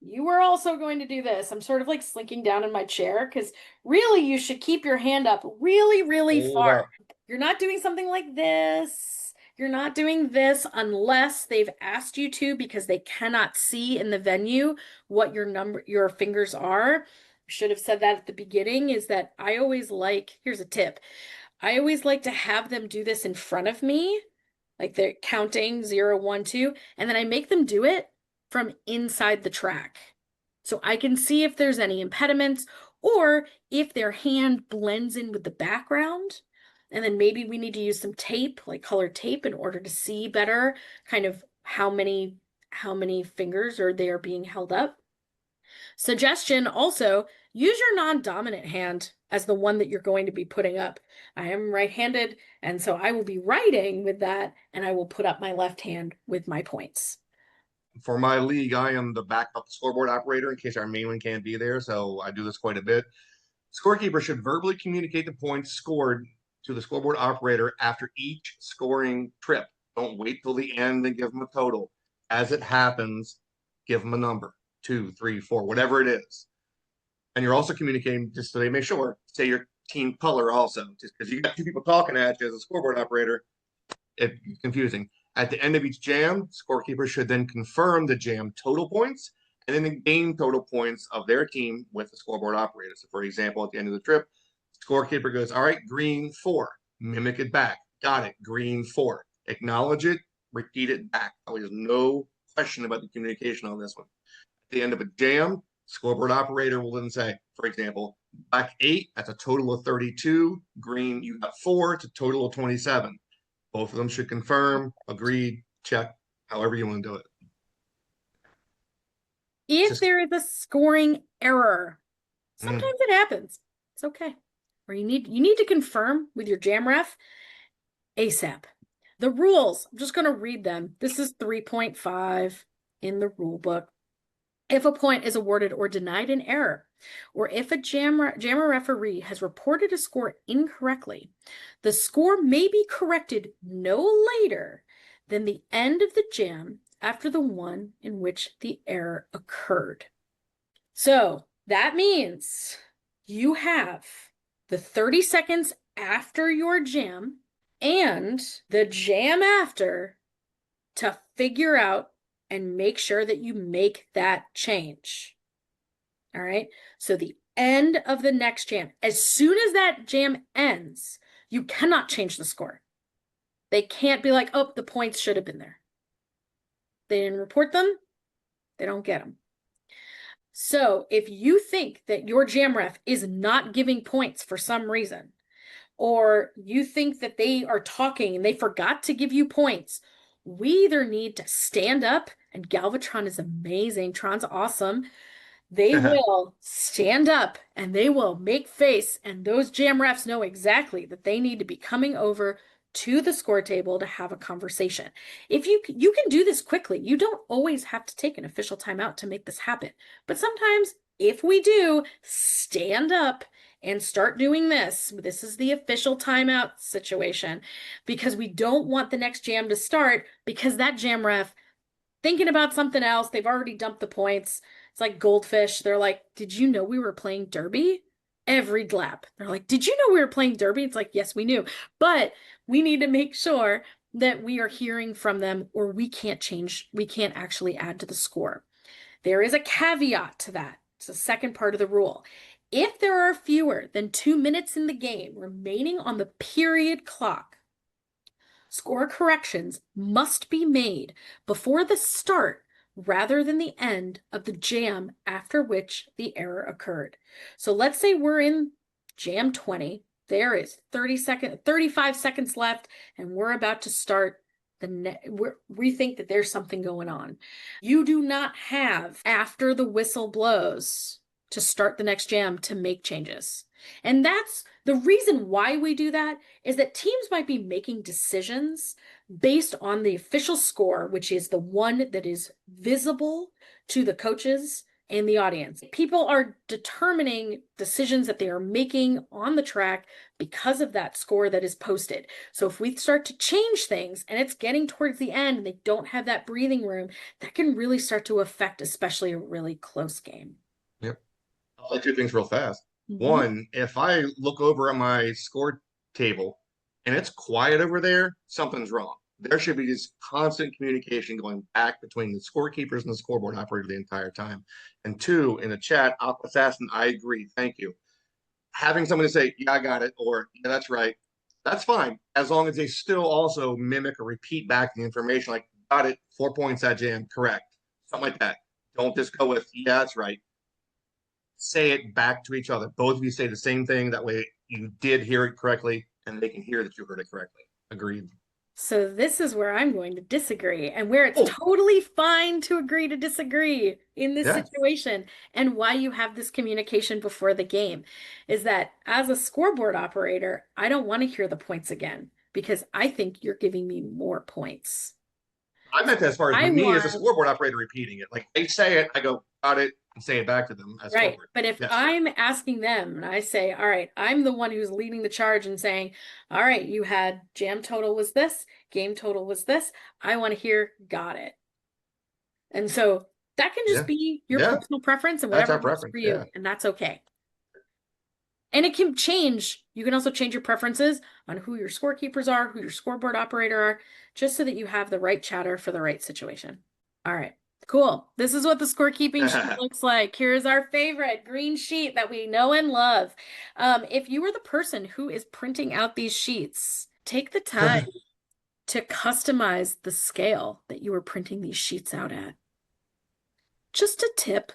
you are also going to do this. I'm sort of slinking down in my chair because really you should keep your hand up really, really far. You're not doing something like this. You're not doing this unless they've asked you to, because they cannot see in the venue what your fingers are. Should have said that at the beginning, is that I always here's a tip. I always like to have them do this in front of me, like they're counting 0, 1, 2, and then I make them do it from inside the track. So I can see if there's any impediments or if their hand blends in with the background. And then maybe we need to use some tape, like colored tape, in order to see better kind of how many fingers are there being held up. Suggestion also, use your non-dominant hand as the one that you're going to be putting up. I am right-handed, and so I will be writing with that, and I will put up my left hand with my points. For my league, I am the backup scoreboard operator in case our main one can't be there, so I do this quite a bit. Scorekeeper should verbally communicate the points scored to the scoreboard operator after each scoring trip. Don't wait till the end and give them a total. As it happens, give them a number, 2, 3, 4, whatever it is. And you're also communicating, just so they make sure, say your team color also, just because you got two people talking at you as a scoreboard operator, it's confusing. At the end of each jam, scorekeeper should then confirm the jam total points and then the game total points of their team with the scoreboard operator. So, for example, at the end of the trip, scorekeeper goes, all right, green 4, mimic it back. Got it, green 4. Acknowledge it, repeat it back. There's no question about the communication on this one. At the end of a jam, scoreboard operator will then say, for example, black 8, that's a total of 32. Green, you got 4, it's a total of 27. Both of them should confirm, agreed, check, however you want to do it. If there is a scoring error, sometimes it happens. It's okay. Or you need to confirm with your jam ref ASAP. The rules, I'm just going to read them. This is 3.5 in the rule book. If a point is awarded or denied in error, or if a jammer referee has reported a score incorrectly, the score may be corrected no later than the end of the jam after the one in which the error occurred. So that means you have the 30 seconds after your jam and the jam after to figure out and make sure that you make that change. All right. So the end of the next jam, as soon as that jam ends, you cannot change the score. They can't be like, oh, the points should have been there. They didn't report them. They don't get them. So if you think that your jam ref is not giving points for some reason, or you think that they are talking and they forgot to give you points, we either need to stand up, and Galvatron is amazing. Tron's awesome. They will stand up and they will make face, and those jam refs know exactly that they need to be coming over to the score table to have a conversation. If you can do this quickly. You don't always have to take an official timeout to make this happen. But sometimes if we do stand up and start doing this is the official timeout situation, because we don't want the next jam to start because that jam ref thinking about something else. They've already dumped the points. It's like goldfish. They're like, did you know we were playing Derby? Every lap. They're like, did you know we were playing Derby? It's like, yes, we knew. But we need to make sure that we are hearing from them, or we can't actually add to the score. There is a caveat to that. It's the second part of the rule. If there are fewer than 2 minutes in the game remaining on the period clock, score corrections must be made before the start rather than the end of the jam after which the error occurred. So let's say we're in jam 20. There is 35 seconds left, and we're about to start we think that there's something going on. You do not have after the whistle blows to start the next jam to make changes. And that's the reason why we do that, is that teams might be making decisions based on the official score, which is the one that is visible to the coaches and the audience. People are determining decisions that they are making on the track because of that score that is posted. So if we start to change things and it's getting towards the end and they don't have that breathing room, that can really start to affect especially a really close game. Yep. I'll say two things real fast. One, if I look over at my score table and it's quiet over there, something's wrong. There should be this constant communication going back between the scorekeepers and the scoreboard operator the entire time. And two, in the chat, Aqua Assassin, I agree. Thank you. Having somebody say, yeah, I got it, or yeah, that's right, that's fine, as long as they still also mimic or repeat back the information, like, got it, 4 points that jam, correct. Something like that. Don't just go with, yeah, that's right. Say it back to each other. Both of you say the same thing. That way you did hear it correctly and they can hear that you heard it correctly. Agreed. So this is where I'm going to disagree, and where it's totally fine to agree to disagree in this situation, and why you have this communication before the game is that as a scoreboard operator, I don't want to hear the points again because I think you're giving me more points. I meant that as far as me as a scoreboard operator repeating it. Like they say it, I go, got it, and say it back to them as right. But if I'm asking them and I say, all right, I'm the one who's leading the charge and saying, all right, you had jam total was this, game total was this, I want to hear got it. And so that can just be your personal preference and whatever works for you, and that's okay. And it can change. You can also change your preferences on who your scorekeepers are, who your scoreboard operator are, just so that you have the right chatter for the right situation. All right, cool. This is what the scorekeeping sheet looks like. Here's our favorite green sheet that we know and love. If you were the person who is printing out these sheets, take the time to customize the scale that you are printing these sheets out at. Just a tip.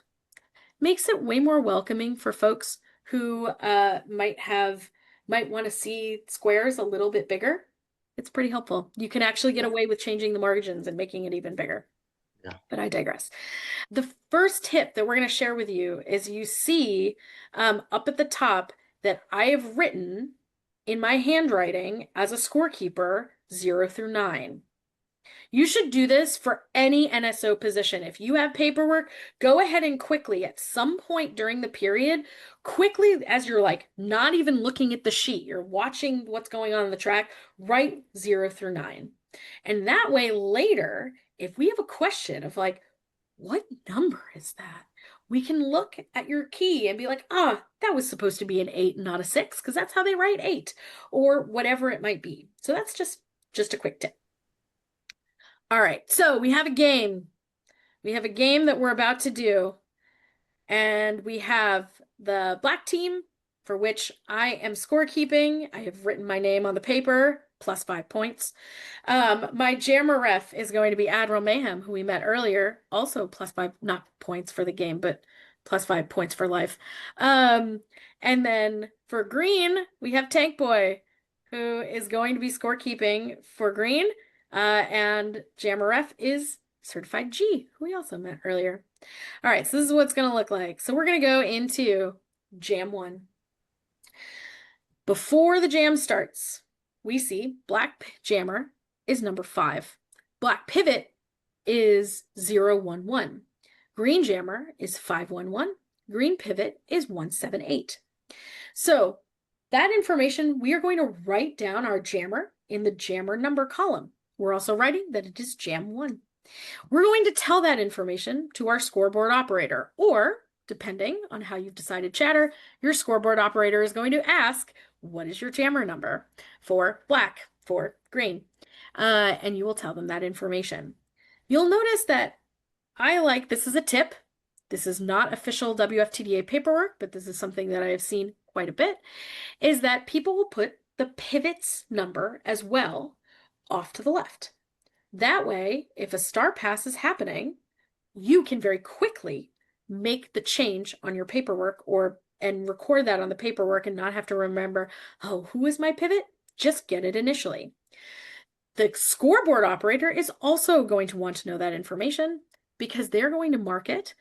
Makes it way more welcoming for folks who might want to see squares a little bit bigger. It's pretty helpful. You can actually get away with changing the margins and making it even bigger. Yeah. But I digress. The first tip that we're going to share with you is you see up at the top that I have written in my handwriting as a scorekeeper 0 through 9. You should do this for any NSO position. If you have paperwork, go ahead and quickly, at some point during the period, quickly, as you're like not even looking at the sheet, you're watching what's going on the track, write 0 through 9. And that way later, if we have a question of like, what number is that? We can look at your key and be like, that was supposed to be an 8 and not a 6, because that's how they write 8, or whatever it might be. So that's just a quick tip. All right, so we have a game. We have a game that we're about to do. And we have the black team, for which I am scorekeeping. I have written my name on the paper, +5 points. My jammer ref is going to be Admiral Mayhem, who we met earlier, also +5, not points for the game, but +5 points for life. And then for green, we have Tank Boy, who is going to be scorekeeping for green. And jammer ref is Certified G, who we also met earlier. All right, so this is what it's going to look like. So we're going to go into Jam 1. Before the jam starts, we see black jammer is number 5. Black pivot is 011. Green jammer is 511. Green pivot is 178. So that information, we are going to write down our jammer in the jammer number column. We're also writing that it is Jam 1. We're going to tell that information to our scoreboard operator, or depending on how you've decided chatter, your scoreboard operator is going to ask, what is your jammer number for black, for green? And you will tell them that information. You'll notice that this is a tip. This is not official WFTDA paperwork, but this is something that I have seen quite a bit, is that people will put the pivot's number as well off to the left. That way, if a star pass is happening, you can very quickly make the change on your paperwork and record that on the paperwork and not have to remember, who is my pivot? Just get it initially. The scoreboard operator is also going to want to know that information because they're going to mark it,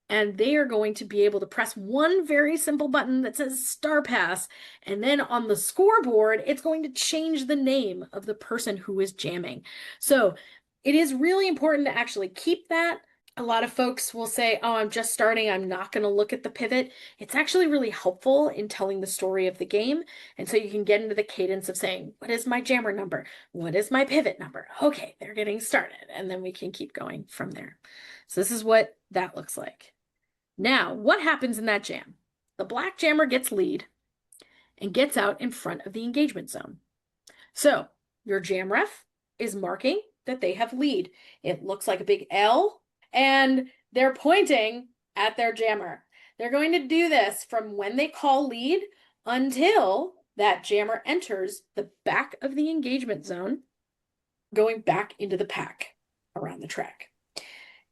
and they are going to be able to press one very simple button that says star pass. And then on the scoreboard, it's going to change the name of the person who is jamming. So it is really important to actually keep that. A lot of folks will say, I'm just starting, I'm not going to look at the pivot. It's actually really helpful in telling the story of the game. And so you can get into the cadence of saying, what is my jammer number? What is my pivot number? Okay, they're getting started. And then we can keep going from there. So this is what that looks like. Now, what happens in that jam? The black jammer gets lead and gets out in front of the engagement zone. So your jam ref is marking that they have lead. It looks like a big L, and they're pointing at their jammer. They're going to do this from when they call lead until that jammer enters the back of the engagement zone, going back into the pack around the track.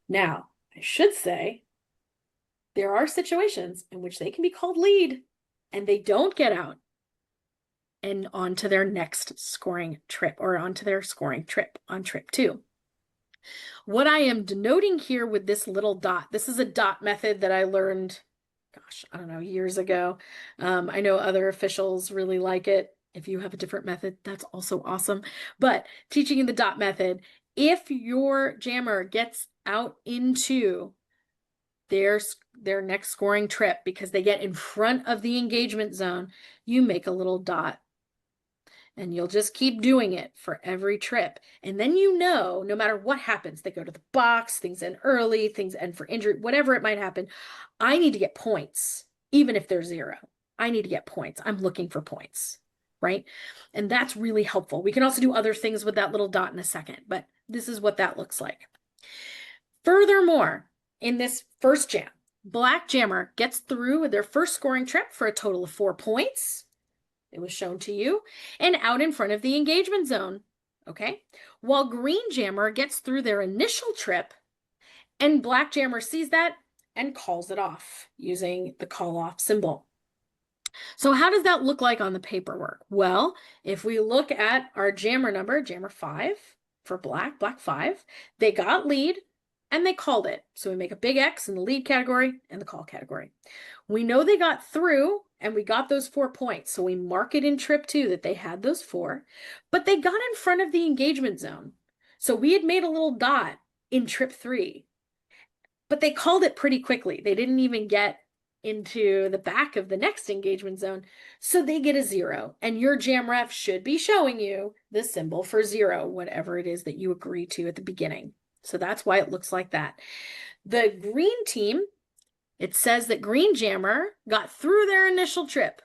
Now, I should say, there are situations in which they can be called lead and they don't get out and onto their next scoring trip, or onto their scoring trip on trip 2. What I am denoting here with this little dot, this is a dot method that I learned, years ago. I know other officials really like it. If you have a different method, that's also awesome. But teaching in the dot method, if your jammer gets out into their next scoring trip because they get in front of the engagement zone, you make a little dot. And you'll just keep doing it for every trip. And then no matter what happens, they go to the box, things end early, things end for injury, whatever it might happen, I need to get points, even if they're 0. I need to get points. I'm looking for points, right? And that's really helpful. We can also do other things with that little dot in a second, but this is what that looks like. Furthermore, in this first jam, black jammer gets through with their first scoring trip for a total of 4 points. It was shown to you, and out in front of the engagement zone, okay? While green jammer gets through their initial trip, and black jammer sees that and calls it off using the call off symbol. So how does that look like on the paperwork? Well, if we look at our jammer number, jammer 5 for black 5, they got lead and they called it. So we make a big X in the lead category and the call category. We know they got through and we got those 4 points. So we mark it in trip 2 that they had those 4, but they got in front of the engagement zone. So we had made a little dot in trip 3, but they called it pretty quickly. They didn't even get into the back of the next engagement zone. So they get a 0, and your jam ref should be showing you the symbol for 0, whatever it is that you agree to at the beginning. So that's why it looks like that. The green team, it says that green jammer got through their initial trip,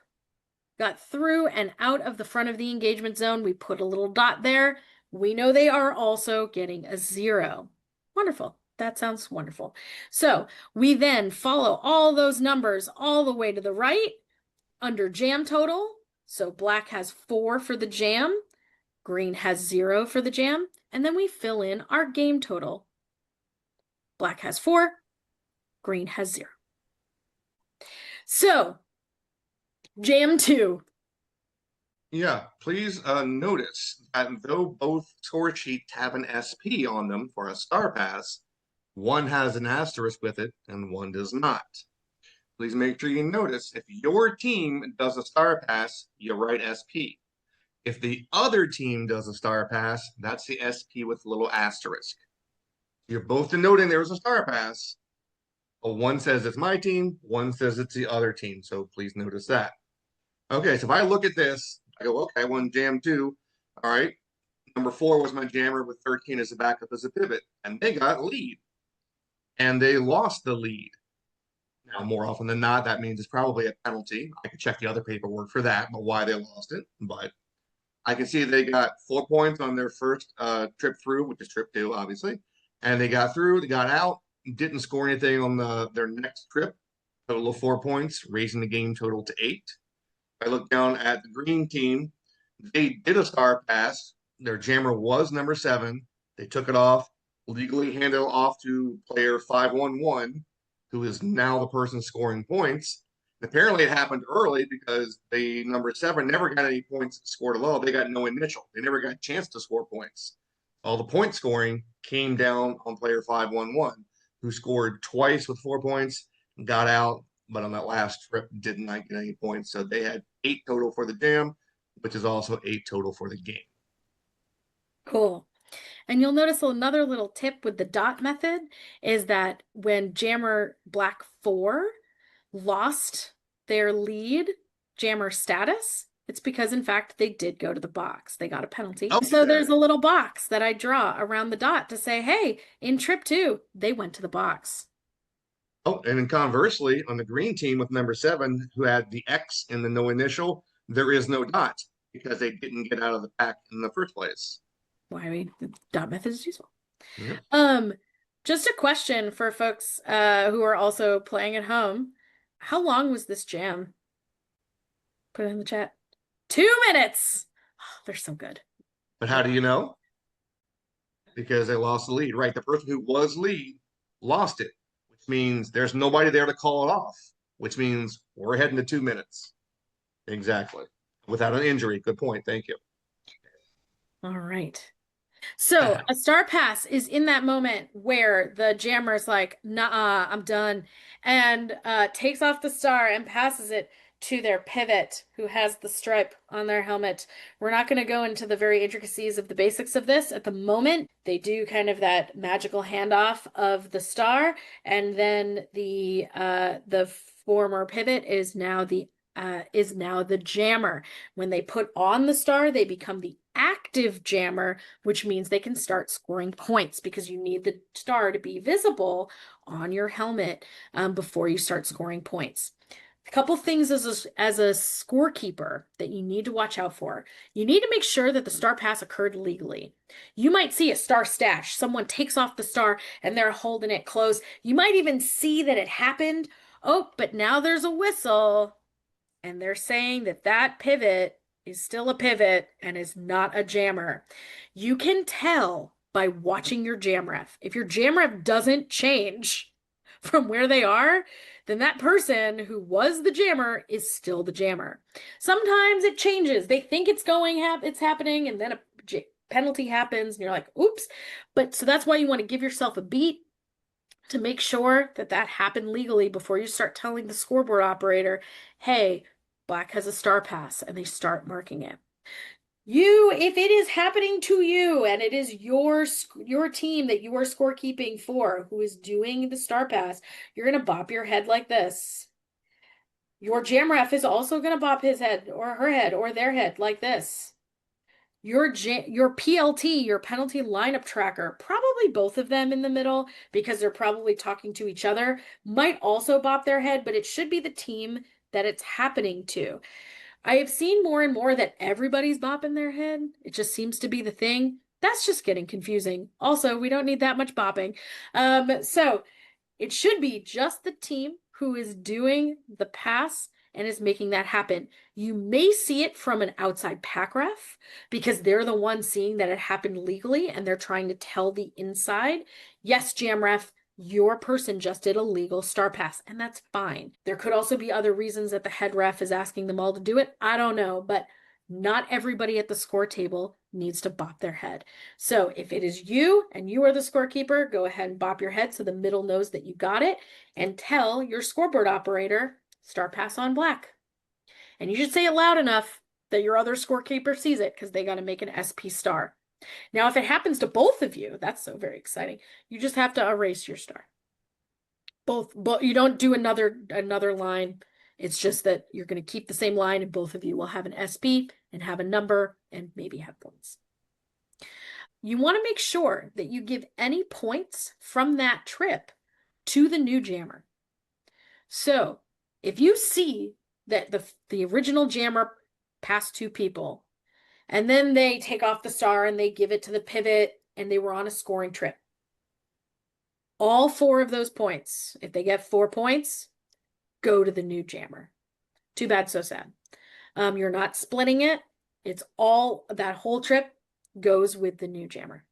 got through and out of the front of the engagement zone. We put a little dot there. We know they are also getting a 0. Wonderful. That sounds wonderful. So we then follow all those numbers all the way to the right under jam total. So black has 4 for the jam, green has 0 for the jam, and then we fill in our game total. Black has 4, green has 0. So jam 2. Yeah, please notice that though both score sheets have an SP on them for a star pass, one has an asterisk with it and one does not. Please make sure you notice if your team does a star pass, you write SP. If the other team does a star pass, that's the SP with a little asterisk. You're both denoting there was a star pass, but one says it's my team, one says it's the other team. So please notice that. Okay, so if I look at this, I go, okay, I won jam 2. All right, number 4 was my jammer with 13 as a backup as a pivot, and they got lead. And they lost the lead. Now, more often than not, that means it's probably a penalty. I could check the other paperwork for that, but why they lost it. But I can see they got 4 points on their first trip through, which is trip 2, obviously. And they got through, they got out, didn't score anything on their next trip. Total of 4 points, raising the game total to 8. If I look down at the green team, they did a star pass. Their jammer was number 7. They took it off, legally handed it off to player 511, who is now the person scoring points. And apparently it happened early because the number 7 never got any points scored at all. They got no initial. They never got a chance to score points. All the point scoring came down on player 511, who scored twice with 4 points, got out, but on that last trip did not get any points. So they had 8 total for the jam, which is also 8 total for the game. Cool. And you'll notice another little tip with the dot method is that when jammer black 4 lost their lead jammer status, it's because in fact they did go to the box. They got a penalty. Oh, so there's a little box that I draw around the dot to say, hey, in trip 2, they went to the box. Oh, and then conversely, on the green team with number 7, who had the X in the no initial, there is no dot because they didn't get out of the pack in the first place. Why the dot method is useful. Yeah. Just a question for folks who are also playing at home. How long was this jam? Put it in the chat. 2 minutes. Oh, they're so good. But how do you know? Because they lost the lead, right? The person who was lead lost it, which means there's nobody there to call it off, which means we're heading to 2 minutes. Exactly. Without an injury. Good point. Thank you. All right. So a star pass is in that moment where the jammer is like, nah, I'm done, and takes off the star and passes it to their pivot who has the stripe on their helmet. We're not going to go into the very intricacies of the basics of this at the moment. They do kind of that magical handoff of the star, and then the former pivot is now the jammer. When they put on the star, they become the active jammer, which means they can start scoring points because you need the star to be visible on your helmet before you start scoring points. A couple things as a scorekeeper that you need to watch out for. You need to make sure that the star pass occurred legally. You might see a star stash. Someone takes off the star and they're holding it close. You might even see that it happened. Oh, but now there's a whistle and they're saying that that pivot is still a pivot and is not a jammer. You can tell by watching your jam ref. If your jam ref doesn't change from where they are, then that person who was the jammer is still the jammer. Sometimes it changes. They think it's happening, and then a penalty happens, and you're like, oops. But so that's why you want to give yourself a beat to make sure that that happened legally before you start telling the scoreboard operator, hey, black has a star pass, and they start marking it. If it is happening to you and it is your team that you are scorekeeping for who is doing the star pass, you're going to bop your head like this. Your jam ref is also going to bop his head or her head or their head like this. Your PLT, your penalty lineup tracker, probably both of them in the middle because they're probably talking to each other, might also bop their head, but it should be the team that it's happening to. I have seen more and more that everybody's bopping their head. It just seems to be the thing. That's just getting confusing. Also, we don't need that much bopping. So it should be just the team who is doing the pass and is making that happen. You may see it from an outside pack ref because they're the one seeing that it happened legally and they're trying to tell the inside, yes, jam ref, your person just did a legal star pass, and that's fine. There could also be other reasons that the head ref is asking them all to do it. I don't know, but not everybody at the score table needs to bop their head. So if it is you and you are the scorekeeper, go ahead and bop your head so the middle knows that you got it and tell your scoreboard operator, star pass on black. And you should say it loud enough that your other scorekeeper sees it because they got to make an SP star. Now, if it happens to both of you, that's so very exciting. You just have to erase your star. But you don't do another line. It's just that you're going to keep the same line and both of you will have an SP and have a number and maybe have points. You want to make sure that you give any points from that trip to the new jammer. So if you see that the original jammer passed 2 people, and then they take off the star and they give it to the pivot and they were on a scoring trip. All 4 of those points, if they get 4 points, go to the new jammer. Too bad, so sad. You're not splitting it. It's all, that whole trip goes with the new jammer.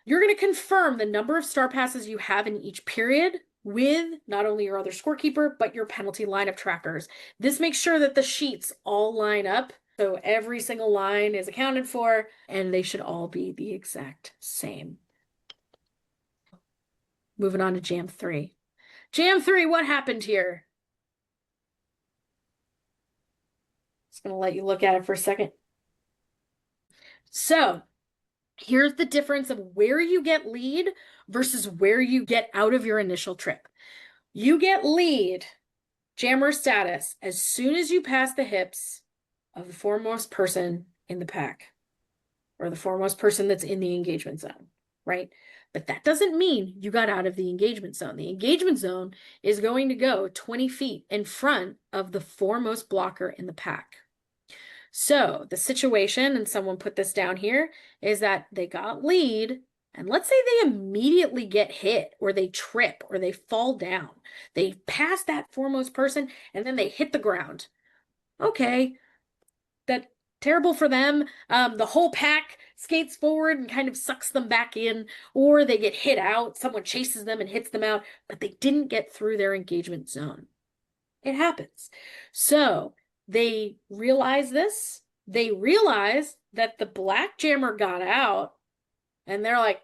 You're going to confirm the number of star passes you have in each period with not only your other scorekeeper, but your penalty lineup trackers. This makes sure that the sheets all line up. So every single line is accounted for, and they should all be the exact same. Moving on to Jam 3. Jam 3, what happened here? Just going to let you look at it for a second. So here's the difference of where you get lead versus where you get out of your initial trip. You get lead, jammer status, as soon as you pass the hips of the foremost person in the pack or the foremost person that's in the engagement zone, right? But that doesn't mean you got out of the engagement zone. The engagement zone is going to go 20 feet in front of the foremost blocker in the pack. So the situation, and someone put this down here, is that they got lead, and let's say they immediately get hit or they trip or they fall down. They pass that foremost person and then they hit the ground. Okay. That terrible for them. The whole pack skates forward and kind of sucks them back in, or they get hit out. Someone chases them and hits them out, but they didn't get through their engagement zone. It happens. So they realize this. They realize that the black jammer got out, and they're like,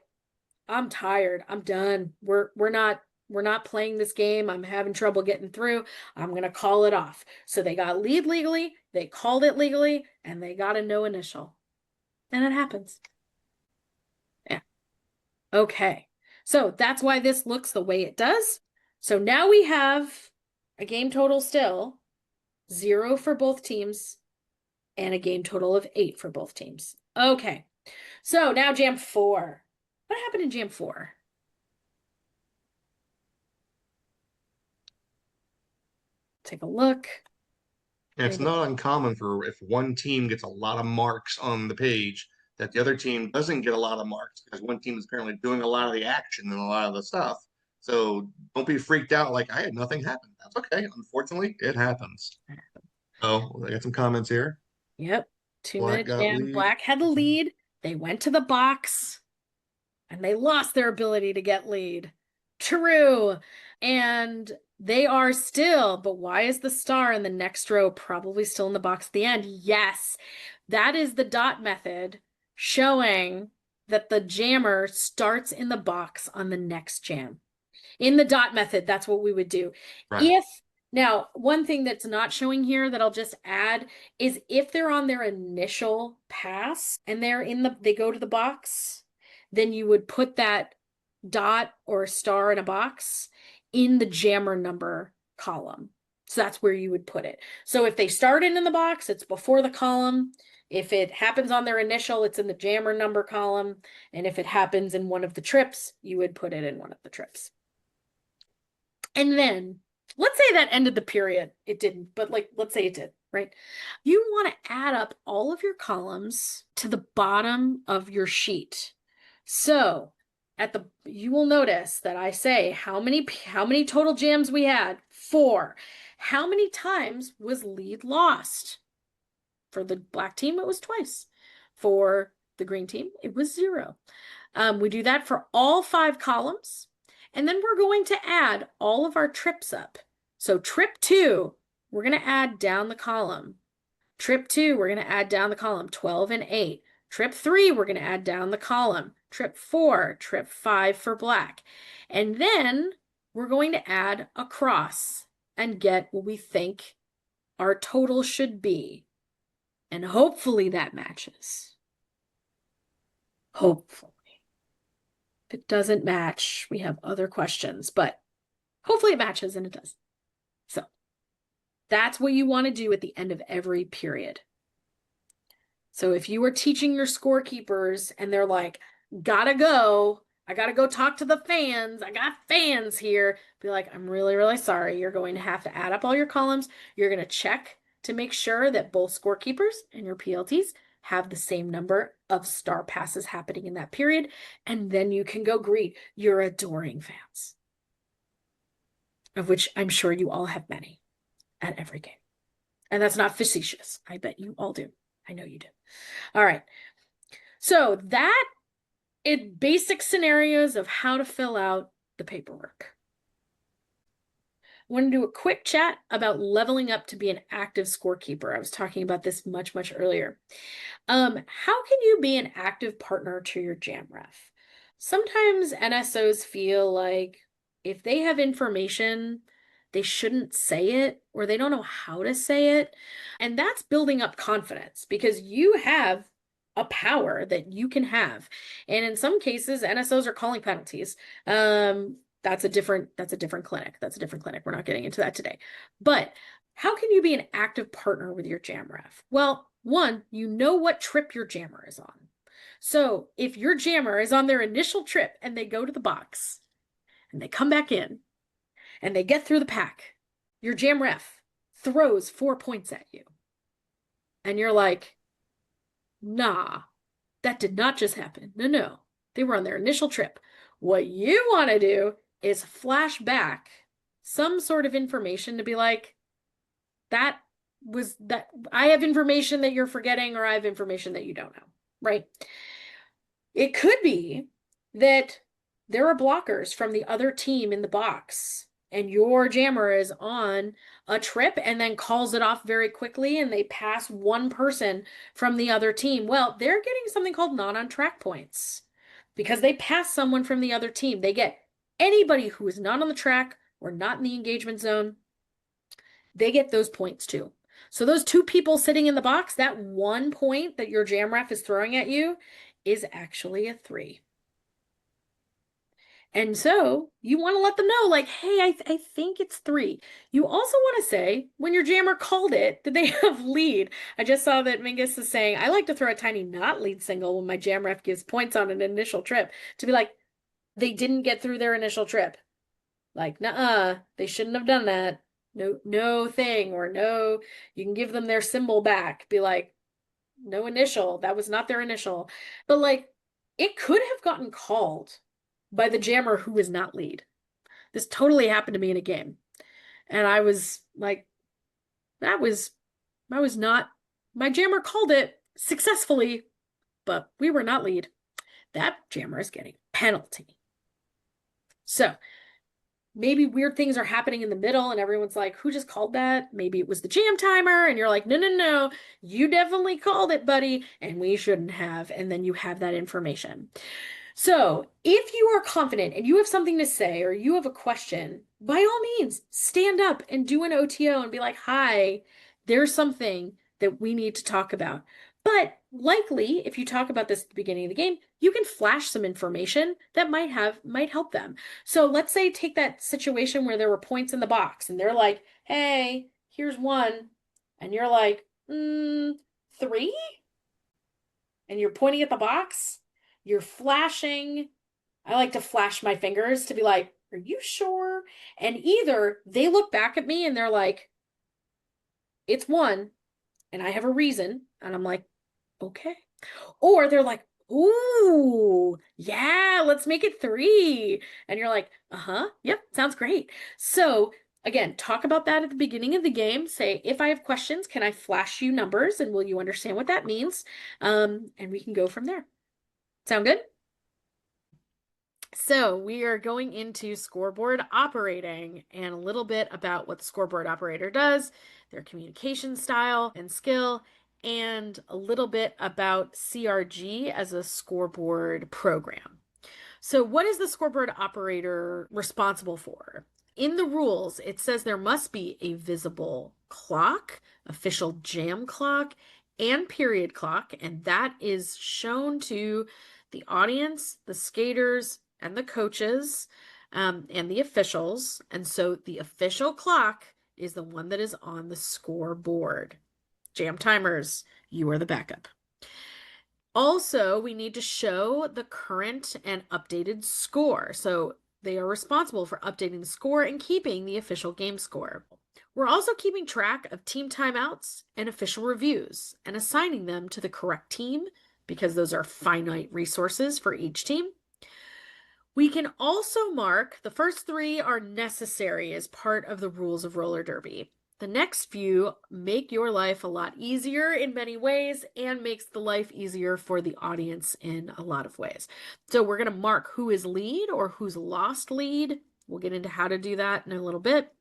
"I'm tired. I'm done. We're not playing this game. I'm having trouble getting through. I'm going to call it off." So they got lead legally, they called it legally, and they got a no initial. And it happens. Yeah. Okay. So that's why this looks the way it does. So now we have a game total still 0 for both teams and a game total of 8 for both teams. Okay. So now Jam 4. What happened in Jam 4? take a look. It's not uncommon for if one team gets a lot of marks on the page, that the other team doesn't get a lot of marks because one team is apparently doing a lot of the action and a lot of the stuff. So don't be freaked out like I had nothing happen. That's okay. Unfortunately, it happens. Oh, I got some comments here. Yep. 2-minute Black got jam. lead. Black had the lead. They went to the box and they lost their ability to get lead. True. And they are still, but why is the star in the next row probably still in the box at the end? Yes, that is the dot method showing that the jammer starts in the box on the next jam. In the dot method, that's what we would do. Right. Now, one thing that's not showing here that I'll just add is if they're on their initial pass and they go to the box, then you would put that dot or star in a box in the jammer number column. So that's where you would put it. So if they started in the box, it's before the column. If it happens on their initial, it's in the jammer number column. And if it happens in one of the trips, you would put it in one of the trips. And then let's say that ended the period. It didn't, but let's say it did, right? You want to add up all of your columns to the bottom of your sheet. So you will notice that I say how many total jams we had? 4. How many times was lead lost? For the black team, it was twice. For the green team, it was 0. We do that for all 5 columns. And then we're going to add all of our trips up. So trip 2, we're going to add down the column. Trip 2, we're going to add down the column, 12 and 8. Trip 3, we're going to add down the column. Trip 4, trip 5 for black. And then we're going to add across and get what we think our total should be. And hopefully that matches. Hopefully. If it doesn't match, we have other questions, but hopefully it matches, and it does. So that's what you want to do at the end of every period. So if you are teaching your scorekeepers and they're like, gotta go, I gotta go talk to the fans, I got fans here, be like, I'm really, really sorry. You're going to have to add up all your columns. You're going to check to make sure that both scorekeepers and your PLTs have the same number of star passes happening in that period, and then you can go greet your adoring fans, of which I'm sure you all have many at every game. And that's not facetious. I bet you all do. I know you do. All right. So that is basic scenarios of how to fill out the paperwork. I want to do a quick chat about leveling up to be an active scorekeeper. I was talking about this much, much earlier. How can you be an active partner to your jam ref? Sometimes NSOs feel like if they have information, they shouldn't say it, or they don't know how to say it. And that's building up confidence because you have a power that you can have. And in some cases, NSOs are calling penalties. That's a different clinic. That's a different clinic. We're not getting into that today. But how can you be an active partner with your jam ref? Well, one, you know what trip your jammer is on. So if your jammer is on their initial trip and they go to the box and they come back in and they get through the pack, your jam ref throws 4 points at you. And you're like, nah, that did not just happen. No, they were on their initial trip. What you want to do is flash back some sort of information to be like, that I have information that you're forgetting, or I have information that you don't know, right? It could be that there are blockers from the other team in the box and your jammer is on a trip and then calls it off very quickly and they pass one person from the other team. Well, they're getting something called not on track points because they pass someone from the other team. They get anybody who is not on the track or not in the engagement zone, they get those points too. So those 2 people sitting in the box, that 1 point that your jam ref is throwing at you is actually a 3. And so you want to let them know, like, hey, I think it's 3. You also want to say, when your jammer called it, did they have lead? I just saw that Mingus is saying, I like to throw a tiny not lead single when my jam ref gives points on an initial trip to be like, they didn't get through their initial trip. Like, nuh-uh, they shouldn't have done that. no thing, or no, you can give them their symbol back. Be like, no initial, that was not their initial. But like, it could have gotten called by the jammer who was not lead. This totally happened to me in a game. And I was like, that was not, my jammer called it successfully, but we were not lead. That jammer is getting a penalty. So maybe weird things are happening in the middle and everyone's like, who just called that? Maybe it was the jam timer. And you're like, no, you definitely called it, buddy. And we shouldn't have. And then you have that information. So if you are confident and you have something to say, or you have a question, by all means, stand up and do an OTO and be like, hi, there's something that we need to talk about. But likely, if you talk about this at the beginning of the game, you can flash some information that might help them. So let's say take that situation where there were points in the box and they're like, hey, here's 1. And you're like, 3? And you're pointing at the box. You're flashing. I like to flash my fingers to be like, are you sure? And either they look back at me and they're like, it's 1, and I have a reason. And I'm like, okay. Or they're like, ooh, yeah, let's make it 3. And you're like, yep, sounds great. So again, talk about that at the beginning of the game. Say, if I have questions, can I flash you numbers? And will you understand what that means? And we can go from there. Sound good? So we are going into scoreboard operating and a little bit about what the scoreboard operator does, their communication style and skill, and a little bit about CRG as a scoreboard program. So what is the scoreboard operator responsible for? In the rules, it says there must be a visible clock, official jam clock, and period clock, and that is shown to the audience, the skaters, and the coaches, and the officials. And so the official clock is the one that is on the scoreboard. Jam timers, you are the backup. Also, we need to show the current and updated score. So they are responsible for updating the score and keeping the official game score. We're also keeping track of team timeouts and official reviews and assigning them to the correct team, because those are finite resources for each team. We can also mark the first 3 are necessary as part of the rules of roller derby. The next few make your life a lot easier in many ways and makes the life easier for the audience in a lot of ways. So we're going to mark who is lead or who's lost lead. We'll get into how to do that in a little bit.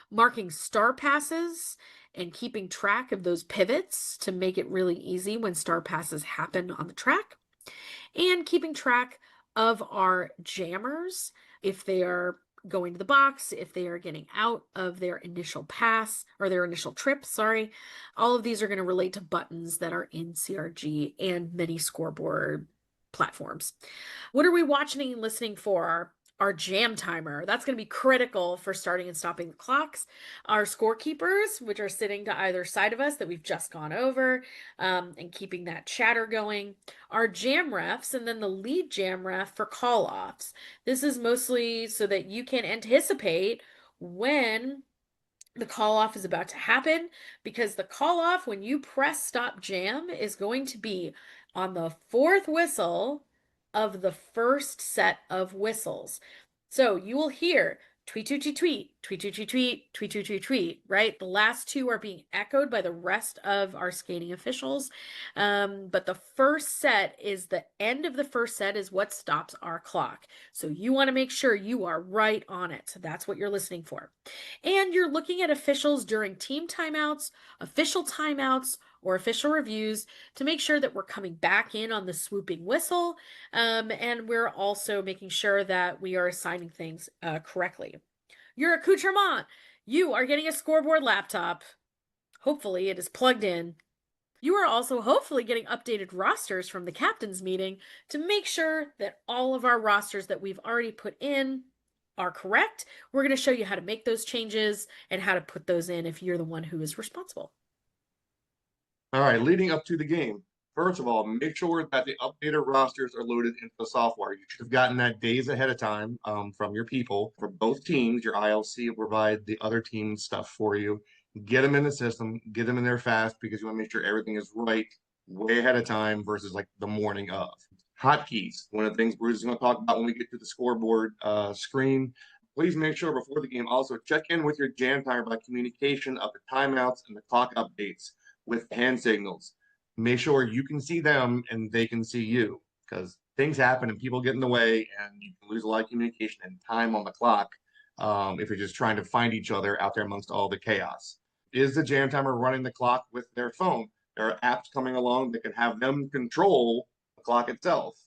Marking star passes and keeping track of those pivots to make it really easy when star passes happen on the track. And keeping track of our jammers, if they are going to the box, if they are getting out of their initial pass or their initial trip, sorry. All of these are going to relate to buttons that are in CRG and many scoreboard platforms. What are we watching and listening for? Our jam timer. That's going to be critical for starting and stopping the clocks. Our scorekeepers, which are sitting to either side of us that we've just gone over, and keeping that chatter going. Our jam refs, and then the lead jam ref for call-offs. This is mostly so that you can anticipate when the call-off is about to happen, because the call-off, when you press stop jam, is going to be on the 4th whistle of the first set of whistles. So you will hear tweet, tweet, tweet, tweet, tweet, tweet, tweet, tweet, tweet, tweet, tweet, tweet, right? The last 2 are being echoed by the rest of our skating officials. But the first set is the end of the first set is what stops our clock. So you want to make sure you are right on it. So that's what you're listening for. And you're looking at officials during team timeouts, official timeouts, or official reviews to make sure that we're coming back in on the swooping whistle. And we're also making sure that we are assigning things correctly. Your accoutrement. You are getting a scoreboard laptop. Hopefully it is plugged in. You are also hopefully getting updated rosters from the captain's meeting to make sure that all of our rosters that we've already put in are correct. We're going to show you how to make those changes and how to put those in if you're the one who is responsible. All right, leading up to the game, First of all, make sure that the updated rosters are loaded into the software. You should have gotten that days ahead of time from your people. For both teams, your ILC will provide the other team stuff for you. Get them in the system, get them in there fast because you want to make sure everything is right way ahead of time versus like the morning of. Hotkeys, one of the things Bruce is going to talk about when we get to the scoreboard screen. Please make sure before the game also check in with your jam timer by communication of the timeouts and the clock updates with hand signals. Make sure you can see them and they can see you because things happen and people get in the way and you can lose a lot of communication and time on the clock if you're just trying to find each other out there amongst all the chaos. Is the jam timer running the clock with their phone? There are apps coming along that can have them control the clock itself.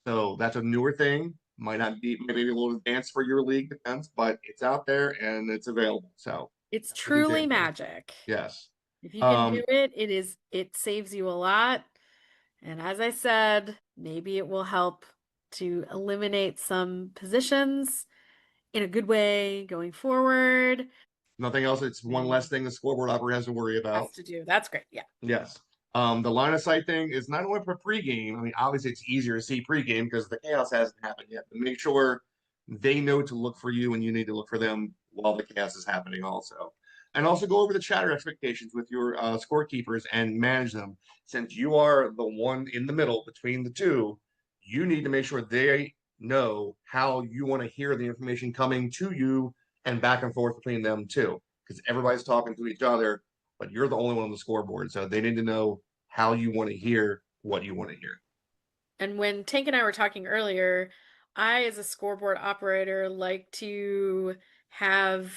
So that's a newer thing. Might not be maybe a little advanced for your league defense, but it's out there and it's available. So It's truly magic. yes. If you can do it, it saves you a lot. And as I said, maybe it will help to eliminate some positions in a good way going forward. Nothing else. It's one less thing the scoreboard operator has to worry about. Has to do. That's great. Yeah. Yes. The line of sight thing is not only for pregame. I mean, obviously it's easier to see pregame because the chaos hasn't happened yet. But make sure they know to look for you and you need to look for them while the chaos is happening also. And also go over the chatter expectations with your scorekeepers and manage them. Since you are the one in the middle between the two, you need to make sure they know how you want to hear the information coming to you and back and forth between them too. Because everybody's talking to each other, but you're the only one on the scoreboard. So they need to know how you want to hear what you want to hear. And when Tank and I were talking earlier, I, as a scoreboard operator, like to have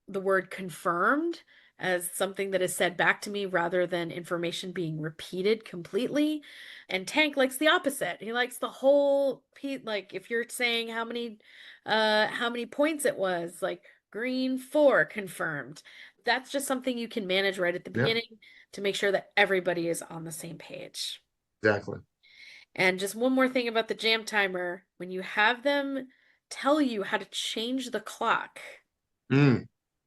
the word confirmed as something that is said back to me rather than information being repeated completely. And Tank likes the opposite. He likes the whole piece. Like if you're saying how many points it was, like green 4 confirmed. That's just something you can manage right at the beginning to make sure that everybody is on the same page. Exactly. And just one more thing about the jam timer, when you have them tell you how to change the clock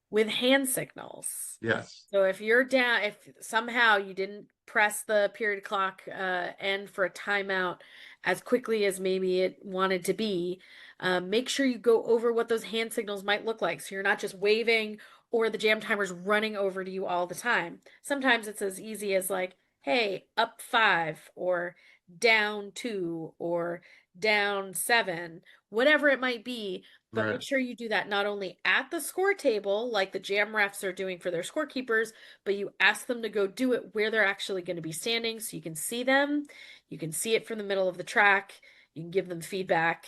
with hand signals. Yes. So if you're down, if somehow you didn't press the period clock end for a timeout as quickly as maybe it wanted to be, make sure you go over what those hand signals might look like. So you're not just waving or the jam timer's running over to you all the time. Sometimes it's as easy as like, hey, up 5 or down 2 or down 7, whatever it might be. But make sure you do that not only at the score table, like the jam refs are doing for their scorekeepers, but you ask them to go do it where they're actually going to be standing so you can see them. You can see it from the middle of the track. You can give them feedback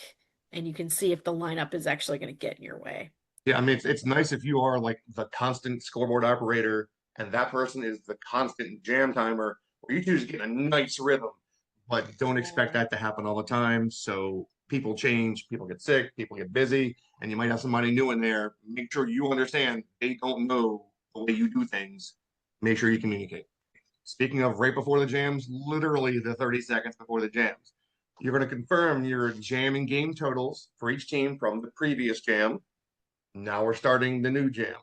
and you can see if the lineup is actually going to get in your way. Yeah, I mean, it's nice if you are like the constant scoreboard operator and that person is the constant jam timer, where you two just get a nice rhythm, but don't expect that to happen all the time. So people change, people get sick, people get busy, and you might have somebody new in there. Make sure you understand they don't know the way you do things. Make sure you communicate. Speaking of right before the jams, literally the 30 seconds before the jams, you're going to confirm your jam and game totals for each team from the previous jam. Now we're starting the new jam.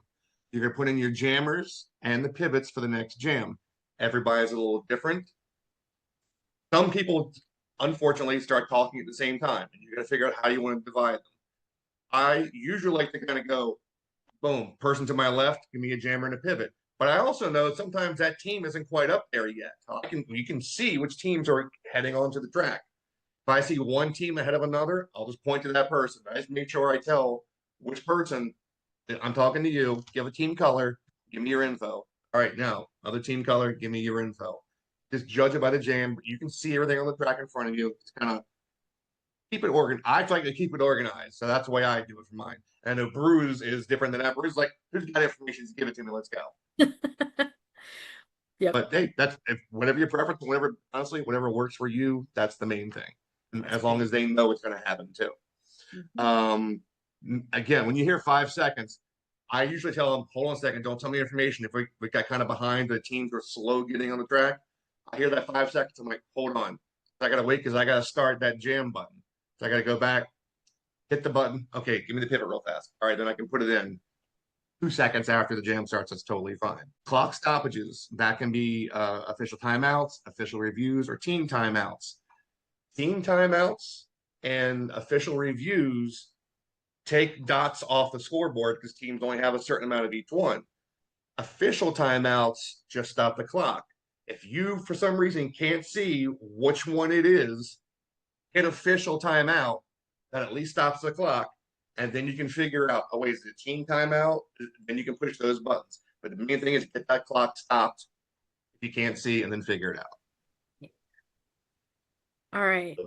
You're going to put in your jammers and the pivots for the next jam. Everybody's a little different. Some people, unfortunately, start talking at the same time, and you're going to figure out how you want to divide them. I usually like to kind of go, boom, person to my left, give me a jammer and a pivot. But I also know sometimes that team isn't quite up there yet. You can see which teams are heading onto the track. If I see one team ahead of another, I'll just point to that person. I just make sure I tell which person that I'm talking to you, give a team color, give me your info. All right, now, other team color, give me your info. Just judge it by the jam, but you can see everything on the track in front of you. It's kind of keep it organized. I try to keep it organized, so that's the way I do it for mine. And I know Bruce is different than that. Bruce is like, who's got information? Just give it to me. Let's go. Yep. But hey, that's whatever your preference, honestly, whatever works for you, that's the main thing. And as long as they know it's going to happen too. Again, when you hear 5 seconds, I usually tell them, hold on a second, don't tell me information. If we got kind of behind, the teams are slow getting on the track, I hear that 5 seconds, I'm like, hold on. I got to wait because I got to start that jam button. So I got to go back, hit the button. Okay, give me the pivot real fast. All right, then I can put it in. 2 seconds after the jam starts, that's totally fine. Clock stoppages, that can be official timeouts, official reviews, or team timeouts. Team timeouts and official reviews take dots off the scoreboard because teams only have a certain amount of each one. Official timeouts just stop the clock. If you, for some reason, can't see which one it is, hit official timeout, that at least stops the clock, and then you can figure out, oh, wait, is it a team timeout? Then you can push those buttons. But the main thing is get that clock stopped if you can't see, and then figure it out. All right.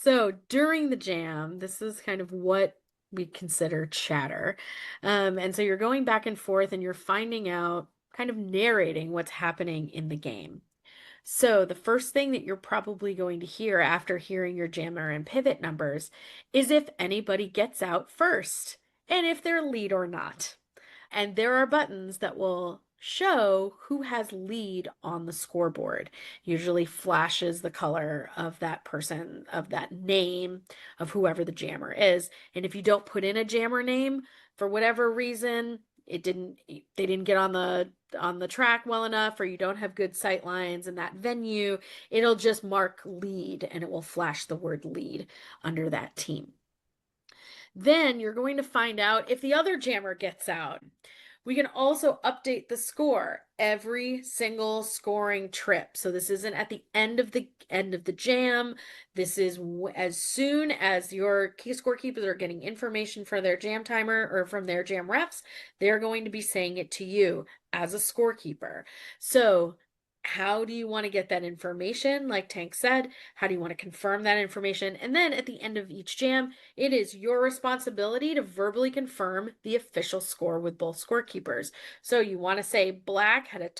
So during the jam, this is kind of what we consider chatter. And so you're going back and forth and you're finding out, kind of narrating what's happening in the game. So the first thing that you're probably going to hear after hearing your jammer and pivot numbers is if anybody gets out first and if they're lead or not. And there are buttons that will show who has lead on the scoreboard. Usually flashes the color of that person, of that name, of whoever the jammer is. And if you don't put in a jammer name for whatever reason, they didn't get on the track well enough, or you don't have good sight lines in that venue, it'll just mark lead and it will flash the word lead under that team. Then you're going to find out if the other jammer gets out. We can also update the score every single scoring trip. So this isn't at the end of the jam. This is as soon as your scorekeepers are getting information for their jam timer or from their jam refs, they're going to be saying it to you as a scorekeeper. So how do you want to get that information? Like Tank said, how do you want to confirm that information? And then at the end of each jam, it is your responsibility to verbally confirm the official score with both scorekeepers. So you want to say black had a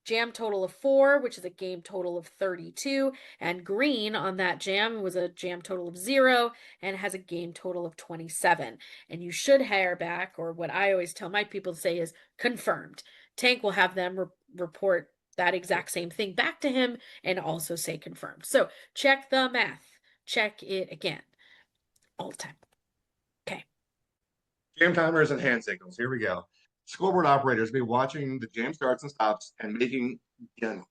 jam total of 4, which is a game total of 32, and green on that jam was a jam total of 0 and has a game total of 27. And you should hire back, or what I always tell my people to say is confirmed. Tank will have them report that exact same thing back to him and also say confirmed. So check the math, check it again, all the time. Okay. Jam timers and hand signals. Here we go. Scoreboard operators be watching the jam starts and stops and making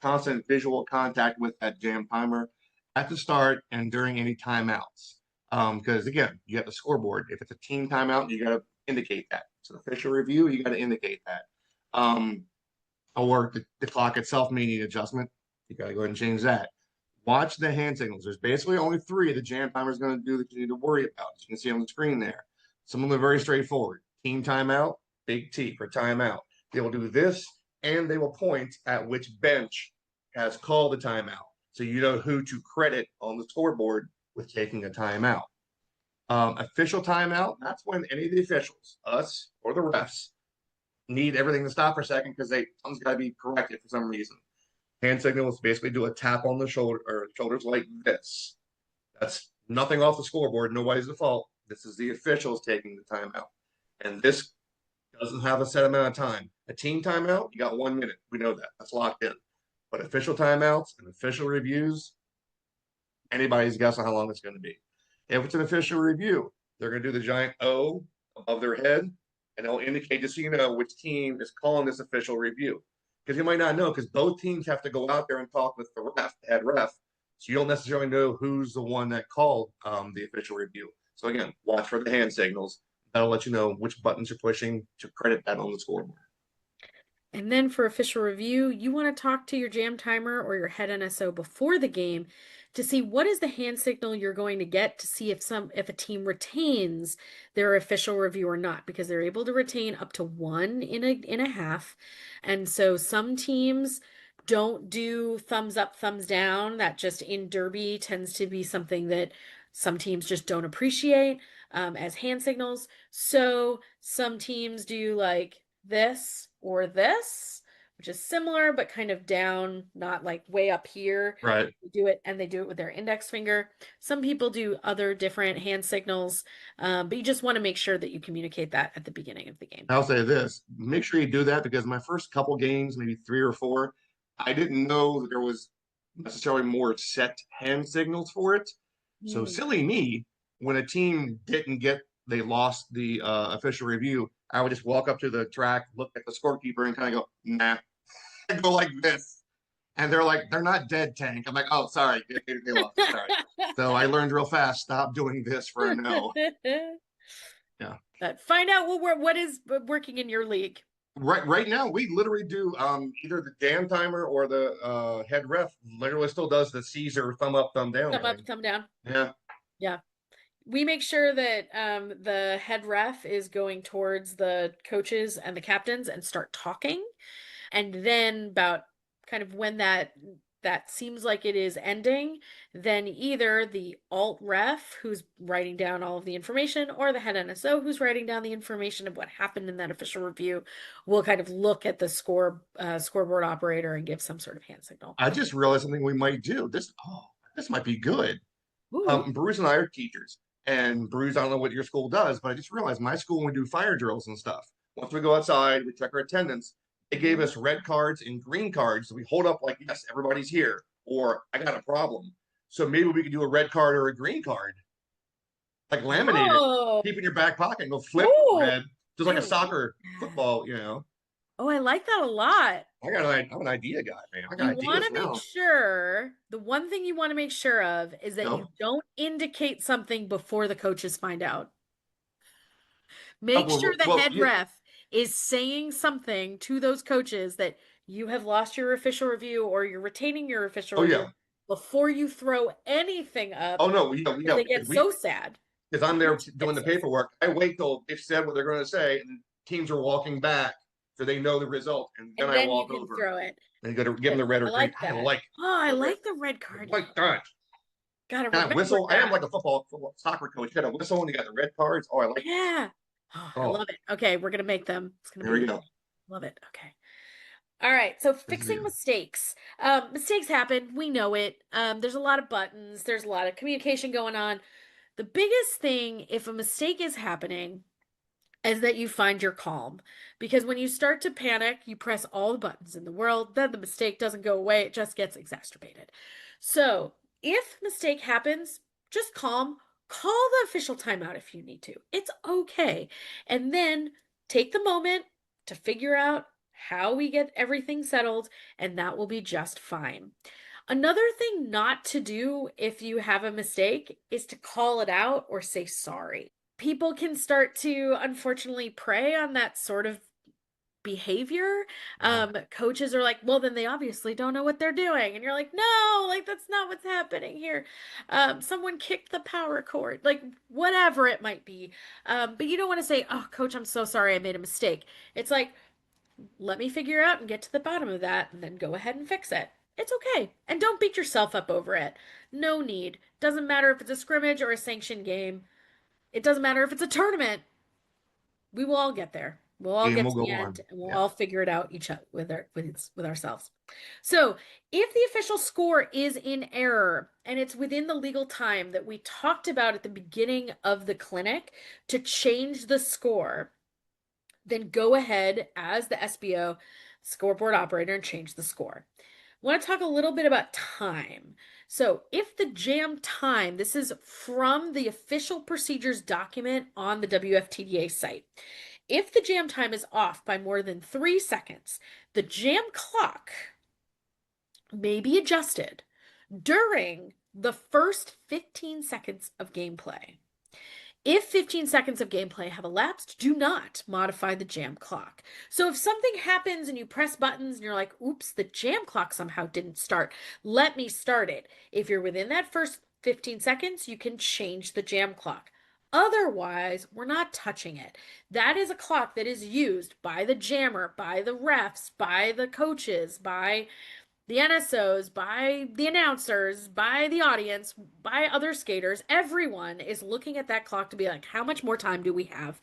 constant visual contact with that jam timer at the start and during any timeouts. Because again, you have the scoreboard. If it's a team timeout, you got to indicate that. It's an official review, you got to indicate that. Or the clock itself may need adjustment. You got to go ahead and change that. Watch the hand signals. There's basically only 3 the jam timer is going to do that you need to worry about. As you can see on the screen there. Some of them are very straightforward. Team timeout, big T for timeout. They will do this, and they will point at which bench has called the timeout. So you know who to credit on the scoreboard with taking a timeout. Official timeout, that's when any of the officials, us or the refs, need everything to stop for a second because someone's got to be corrected for some reason. Hand signals basically do a tap on the shoulder or shoulders like this. That's nothing off the scoreboard, nobody's the fault. This is the officials taking the timeout. And this doesn't have a set amount of time. A team timeout, you got 1 minute. We know that. That's locked in. But official timeouts and official reviews, anybody's guess on how long it's going to be. If it's an official review, they're going to do the giant O above their head, and it'll indicate, just so you know, which team is calling this official review. Because you might not know, because both teams have to go out there and talk with the ref, the head ref. So you don't necessarily know who's the one that called the official review. So again, watch for the hand signals. That'll let you know which buttons you're pushing to credit that on the scoreboard. And then for official review, you want to talk to your jam timer or your head NSO before the game to see what is the hand signal you're going to get to see if a team retains their official review or not, because they're able to retain up to 1 in a half. And so some teams don't do thumbs up, thumbs down. That just in Derby tends to be something that some teams just don't appreciate as hand signals. So some teams do like this or this, which is similar, but kind of down, not like way up here. Right. They do it with their index finger. Some people do other different hand signals, but you just want to make sure that you communicate that at the beginning of the game. I'll say this, make sure you do that, because my first couple games, maybe 3 or 4, I didn't know that there was necessarily more set hand signals for it. So silly me, when a team didn't get they lost the official review, I would just walk up to the track, look at the scorekeeper, and kind of go, nah. I go like this. And they're like, they're not dead, Tank. I'm like, oh, sorry, they lost. Sorry. So I learned real fast, stop doing this for a no. Yeah. But find out what is working in your league. Right now, we literally do either the jam timer or the head ref literally still does the Caesar thumb up, thumb down. Thumb up, thumb down. Yeah. Yeah. We make sure that the head ref is going towards the coaches and the captains and start talking. And then about kind of when that seems like it is ending, then either the alt ref who's writing down all of the information or the head NSO who's writing down the information of what happened in that official review will kind of look at the scoreboard operator and give some sort of hand signal. I just realized something we might do. This might be good. Bruce and I are teachers. And Bruce, I don't know what your school does, but I just realized my school, when we do fire drills and stuff, once we go outside, we check our attendance. They gave us red cards and green cards. So we hold up like, yes, everybody's here, or I got a problem. So maybe we could do a red card or a green card, like laminate it, keep in your back pocket and go flip red, just like a soccer football, you know. Oh, I like that a lot. I'm an idea guy, man. I got you want to make sure, the one thing you want to make sure of is that you don't indicate something before the coaches find out. Make sure the head ref is saying something to those coaches that you have lost your official review or you're retaining your official review before you throw anything up. Oh no, they get so sad. Because I'm there doing the paperwork. I wait till they've said what they're going to say, and teams are walking back so they know the result, and then I walk over. Throw it. And you got to give them the red or green. I like the red card. Like that. Got whistle. I am like a football soccer coach. You got a whistle and you got the red cards. Oh, I like that. I love it. Okay, we're gonna make them. It's gonna be. There we go. Love it. Okay. All right. So fixing mistakes. Mistakes happen. We know it. There's a lot of buttons. There's a lot of communication going on. The biggest thing, if a mistake is happening, is that you find your calm. Because when you start to panic, you press all the buttons in the world. Then the mistake doesn't go away. It just gets exacerbated. So if mistake happens, just calm. Call the official timeout if you need to. It's okay. And then take the moment to figure out how we get everything settled, and that will be just fine. Another thing not to do if you have a mistake is to call it out or say sorry. People can start to, unfortunately, prey on that sort of behavior. Coaches are like, well, then they obviously don't know what they're doing. And you're like, no, like that's not what's happening here. Someone kicked the power cord, like whatever it might be. But you don't want to say, oh, coach, I'm so sorry I made a mistake. It's like, let me figure out and get to the bottom of that and then go ahead and fix it. It's okay. And don't beat yourself up over it. No need. Doesn't matter if it's a scrimmage or a sanctioned game. It doesn't matter if it's a tournament. We will all get there. We'll all get to the end and we'll all figure it out with ourselves. So if the official score is in error and it's within the legal time that we talked about at the beginning of the clinic to change the score, then go ahead as the SBO scoreboard operator and change the score. I want to talk a little bit about time. So if the jam time, this is from the official procedures document on the WFTDA site. If the jam time is off by more than 3 seconds, the jam clock may be adjusted during the first 15 seconds of gameplay. If 15 seconds of gameplay have elapsed, do not modify the jam clock. So if something happens and you press buttons and you're like, oops, the jam clock somehow didn't start, let me start it. If you're within that first 15 seconds, you can change the jam clock. Otherwise, we're not touching it. That is a clock that is used by the jammer, by the refs, by the coaches, by the NSOs, by the announcers, by the audience, by other skaters. Everyone is looking at that clock to be like, how much more time do we have?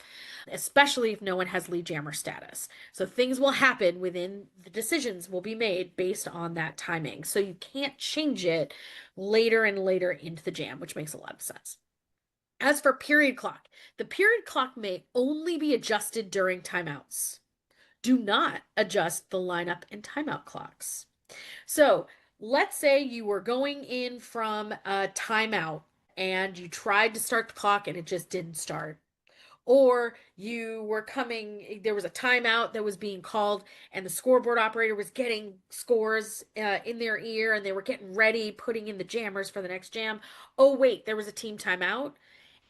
Especially if no one has lead jammer status. So things will happen within the decisions will be made based on that timing. So you can't change it later and later into the jam, which makes a lot of sense. As for period clock, the period clock may only be adjusted during timeouts. Do not adjust the lineup and timeout clocks. So let's say you were going in from a timeout and you tried to start the clock and it just didn't start. or you were there was a timeout that was being called and the scoreboard operator was getting scores in their ear and they were getting ready, putting in the jammers for the next jam. Oh, wait, there was a team timeout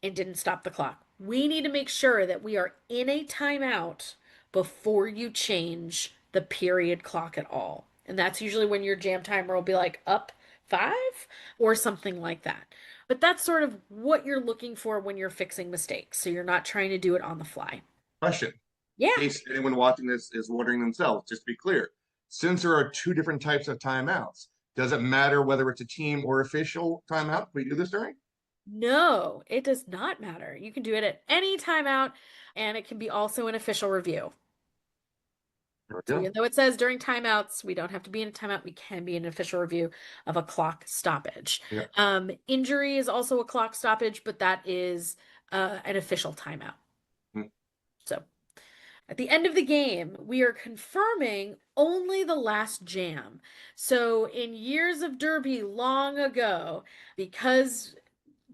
and didn't stop the clock. We need to make sure that we are in a timeout before you change the period clock at all. And that's usually when your jam timer will be like up 5 or something like that. But that's sort of what you're looking for when you're fixing mistakes. So you're not trying to do it on the fly. Question. Yeah. In case anyone watching this is wondering themselves, just to be clear, since there are two different types of timeouts, does it matter whether it's a team or official timeout we do this during? No, it does not matter. You can do it at any timeout, and it can be also an official review. So even though it says during timeouts, we don't have to be in a timeout. We can be in an official review of a clock stoppage. Yeah. Injury is also a clock stoppage, but that is an official timeout. So at the end of the game, we are confirming only the last jam. So in years of Derby long ago, because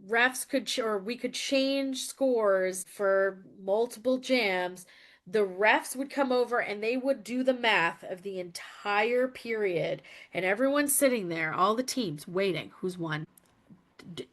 refs could we could change scores for multiple jams, the refs would come over and they would do the math of the entire period, and everyone's sitting there, all the teams waiting. Who's won?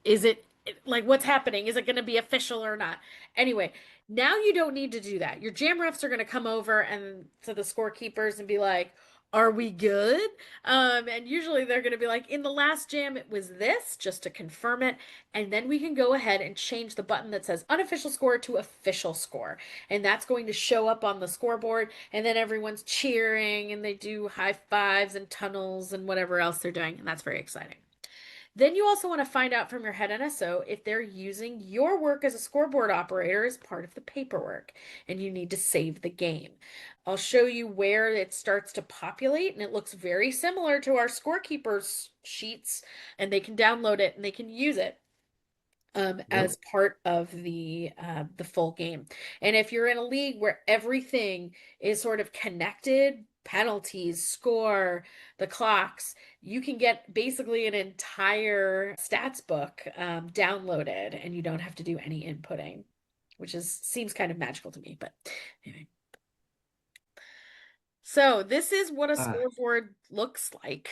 Is it like what's happening? Is it going to be official or not? Anyway, now you don't need to do that. Your jam refs are going to come over and to the scorekeepers and be like, are we good? And usually they're going to be like, in the last jam, it was this, just to confirm it. And then we can go ahead and change the button that says unofficial score to official score. And that's going to show up on the scoreboard. And then everyone's cheering and they do high fives and tunnels and whatever else they're doing. And that's very exciting. Then you also want to find out from your head NSO if they're using your work as a scoreboard operator as part of the paperwork, and you need to save the game. I'll show you where it starts to populate, and it looks very similar to our scorekeepers sheets, and they can download it and they can use it as part of the full game. And if you're in a league where everything is sort of connected, penalties, score, the clocks, you can get basically an entire stats book downloaded, and you don't have to do any inputting, which seems kind of magical to me, but anyway. So this is what a scoreboard looks like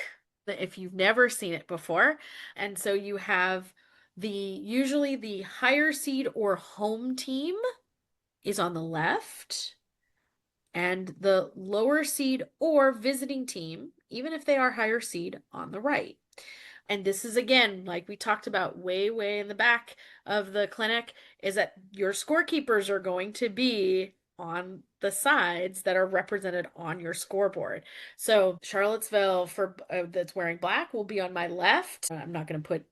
if you've never seen it before. And so you have usually the higher seed or home team is on the left, and the lower seed or visiting team, even if they are higher seed, on the right. And this is, again, like we talked about way in the back of the clinic, is that your scorekeepers are going to be on the sides that are represented on your scoreboard. So Charlottesville that's wearing black will be on my left. I'm not going to put,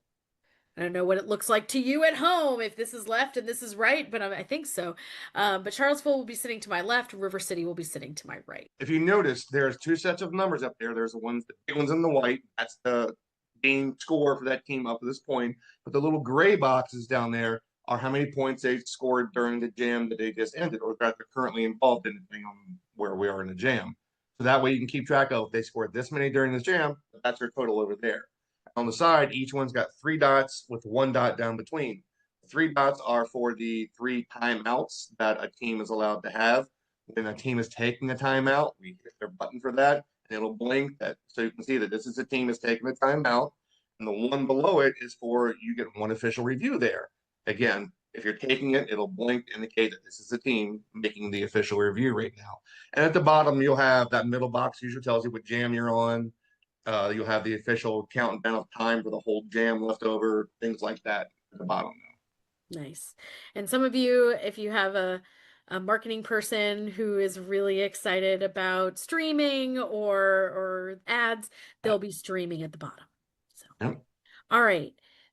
I don't know what it looks like to you at home, if this is left and this is right, but I think so. But Charlottesville will be sitting to my left. River City will be sitting to my right. If you notice, there's two sets of numbers up there. There's the big ones in the white. That's the game score for that team up to this point. But the little gray boxes down there are how many points they scored during the jam that they just ended, or that they're currently involved in, depending on where we are in the jam. So that way you can keep track of, if they scored this many during this jam, that's their total over there. On the side, each one's got 3 dots with 1 dot down between. The 3 dots are for the 3 timeouts that a team is allowed to have. When a team is taking a timeout, we hit their button for that, and it'll blink that, so you can see that this is a team that's taking a timeout. And the one below it is for, you get 1 official review there. Again, if you're taking it, it'll blink to indicate that this is a team making the official review right now. And at the bottom, you'll have that middle box usually tells you what jam you're on. You'll have the official counting down of time for the whole jam left over, things like that at the bottom now. Nice. And some of you, if you have a marketing person who is really excited about streaming or ads, they'll be streaming at the bottom. So, all right.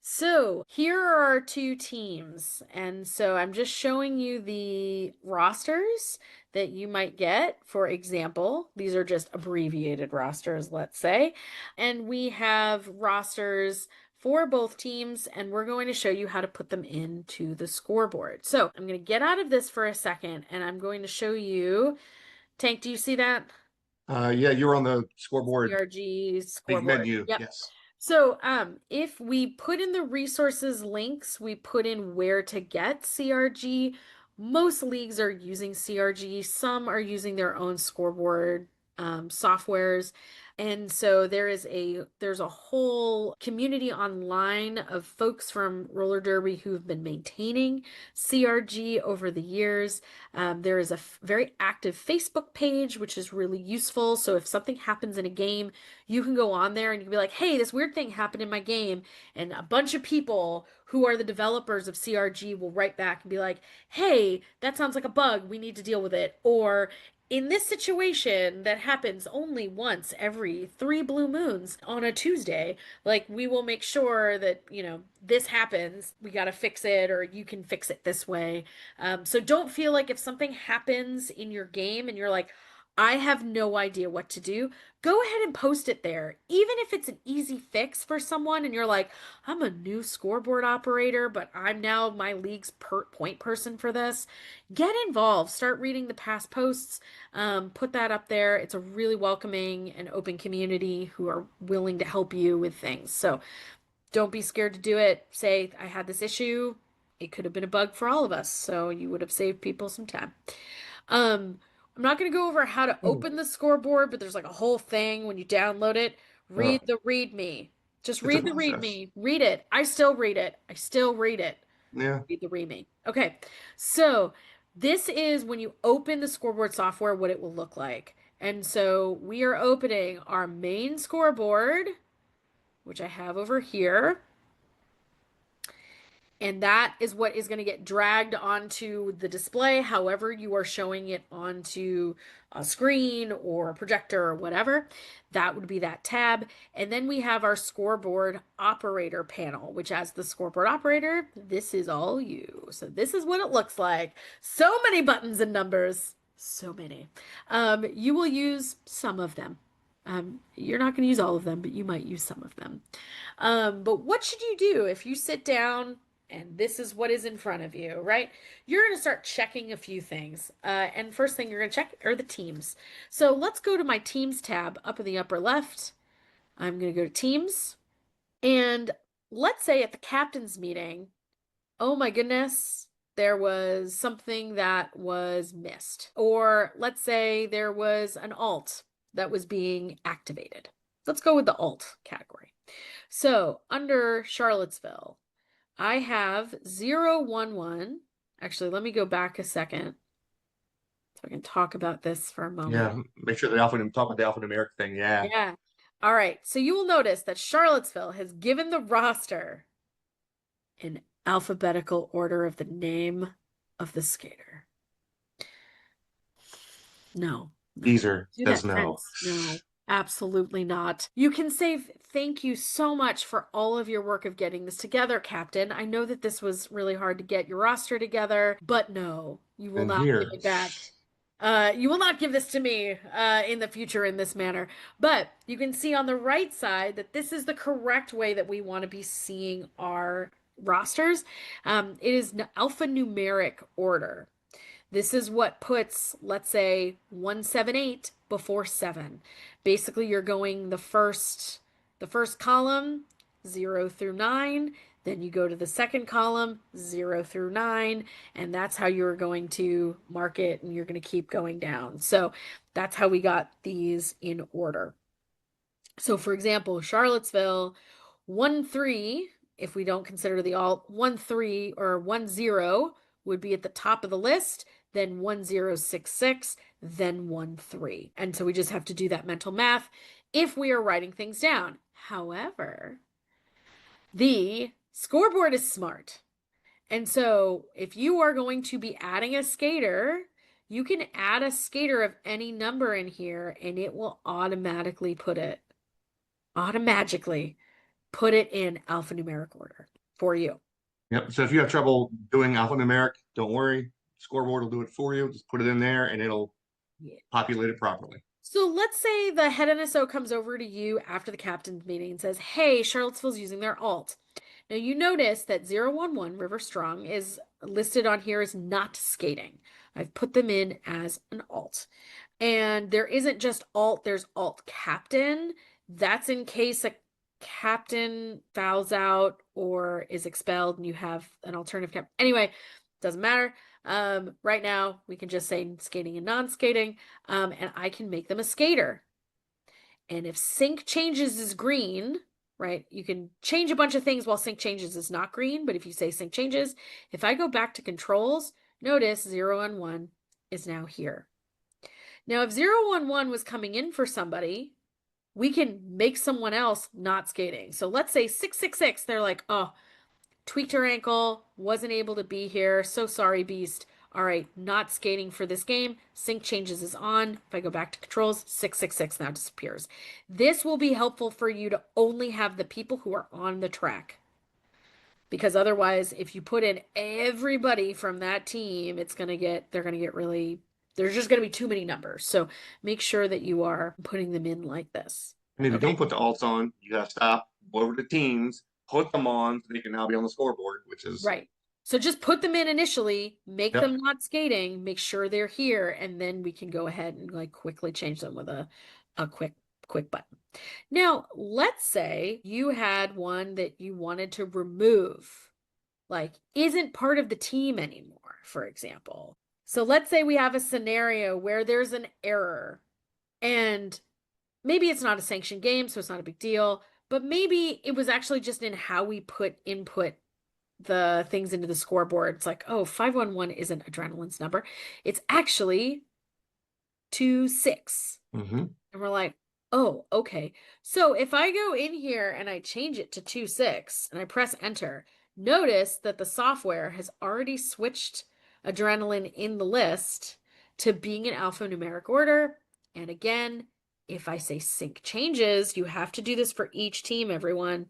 So here are our 2 teams. And so I'm just showing you the rosters that you might get. For example, these are just abbreviated rosters, let's say. And we have rosters for both teams, and we're going to show you how to put them into the scoreboard. So I'm going to get out of this for a second, and I'm going to show you. Tank, do you see that? Yeah, you're on the scoreboard. CRG scoreboard. Menu, yep. Yes. So if we put in the resources links, we put in where to get CRG Most leagues are using CRG. Some are using their own scoreboard softwares. And so there's a whole community online of folks from roller derby who've been maintaining CRG over the years. There is a very active Facebook page, which is really useful. So if something happens in a game, you can go on there and you can be like, hey, this weird thing happened in my game. And a bunch of people who are the developers of CRG will write back and be like, hey, that sounds like a bug. We need to deal with it. Or in this situation that happens only once every 3 blue moons on a Tuesday, like we will make sure that, this happens, we got to fix it, or you can fix it this way. So don't feel like if something happens in your game and you're like, I have no idea what to do, go ahead and post it there. Even if it's an easy fix for someone and you're like, I'm a new scoreboard operator, but I'm now my league's point person for this. Get involved. Start reading the past posts. Put that up there. It's a really welcoming and open community who are willing to help you with things. So don't be scared to do it. Say, I had this issue. It could have been a bug for all of us. So you would have saved people some time. I'm not going to go over how to open the scoreboard, but there's like a whole thing when you download it. Read the README. Just read the README. Read it. I still read it. Yeah. Read the README. Okay. So this is when you open the scoreboard software, what it will look like. And so we are opening our main scoreboard, which I have over here. And that is what is going to get dragged onto the display, however you are showing it onto a screen or a projector or whatever. That would be that tab. And then we have our scoreboard operator panel, which as the scoreboard operator, this is all you. So this is what it looks like. So many buttons and numbers. So many. You will use some of them. You're not going to use all of them, but you might use some of them. But what should you do if you sit down and this is what is in front of you, right? You're going to start checking a few things. And first thing you're going to check are the teams. So let's go to my teams tab up in the upper left. I'm going to go to teams. And let's say at the captain's meeting, oh my goodness, there was something that was missed. Or let's say there was an alt that was being activated. Let's go with the alt category. So under Charlottesville, I have 011. Actually, let me go back a second so I can talk about this for a moment. Yeah, make sure talk about the alphanumeric thing. Yeah. Yeah. All right. So you will notice that Charlottesville has given the roster in alphabetical order of the name of the skater. No. Teaser says no. No. Absolutely not. You can say thank you so much for all of your work of getting this together, Captain. I know that this was really hard to get your roster together, but no, you will not give it back. You will not give this to me in the future in this manner. But you can see on the right side that this is the correct way that we want to be seeing our rosters. It is alphanumeric order. This is what puts, let's say, 178 before 7. Basically, you're going the first column, 0 through 9. Then you go to the second column, 0 through 9. And that's how you're going to mark it, and you're going to keep going down. So that's how we got these in order. So, for example, Charlottesville, 1-3, if we don't consider the alt, 1-3 or 1-0 would be at the top of the list, then 1066, then 13. And so we just have to do that mental math if we are writing things down. However, the scoreboard is smart. And so if you are going to be adding a skater, you can add a skater of any number in here and it will automatically put it in alphanumeric order for you. Yep. So if you have trouble doing alphanumeric, don't worry. Scoreboard will do it for you. Just put it in there and it'll populate it properly. So let's say the head NSO comes over to you after the captain's meeting and says, hey, Charlottesville's using their alt. Now you notice that 011 River Strong is listed on here as not skating. I've put them in as an alt. And there isn't just alt, there's alt captain. That's in case a captain fouls out or is expelled and you have an alternative captain. Anyway, doesn't matter. Right now we can just say skating and non-skating, and I can make them a skater. And if sync changes is green, right, you can change a bunch of things while sync changes is not green, but if you say sync changes, if I go back to controls, notice 0 and 1 is now here. Now, if 0, 1, 1 was coming in for somebody, we can make someone else not skating. So let's say 6, 6, 6, they're like, oh, tweaked her ankle, wasn't able to be here, so sorry, beast. All right, not skating for this game. Sync changes is on. If I go back to controls, 666 now disappears. This will be helpful for you to only have the people who are on the track. Because otherwise, if you put in everybody from that team, they're going to get really, there's just going to be too many numbers. So make sure that you are putting them in like this. And if you don't put the alts on, you gotta stop, go over to teams, put them on so they can now be on the scoreboard, which is right. So just put them in initially, make Yep. them not skating, make sure they're here, and then we can go ahead and like quickly change them with a quick button. Now, let's say you had one that you wanted to remove, like isn't part of the team anymore, for example. So let's say we have a scenario where there's an error, and maybe it's not a sanctioned game, so it's not a big deal, but maybe it was actually just in how we input the things into the scoreboard. It's like, oh, 511 isn't Adrenaline's number. It's actually 26. Mm-hmm. And we're like, oh, okay. So if I go in here and I change it to 26 and I press enter, notice that the software has already switched Adrenaline in the list to being in alphanumeric order. And again, if I say sync changes, you have to do this for each team, everyone.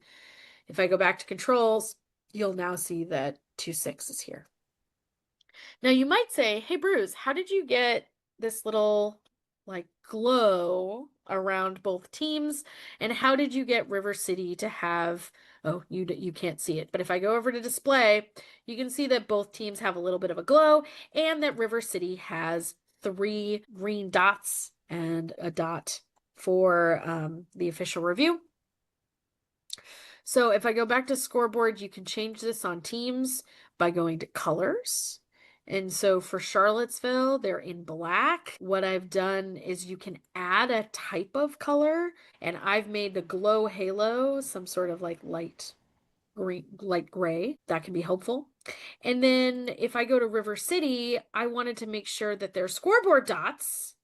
If I go back to controls, you'll now see that 26 is here. Now you might say, hey, Bruce, how did you get this little like glow around both teams? And how did you get River City to have, oh, you can't see it, but if I go over to display, you can see that both teams have a little bit of a glow and that River City has 3 green dots and a dot for the official review. So if I go back to scoreboard, you can change this on teams by going to colors. And so for Charlottesville, they're in black. What I've done is you can add a type of color, and I've made the glow halo some sort of like light green, light gray. That can be helpful. And then if I go to River City, I wanted to make sure that their scoreboard dots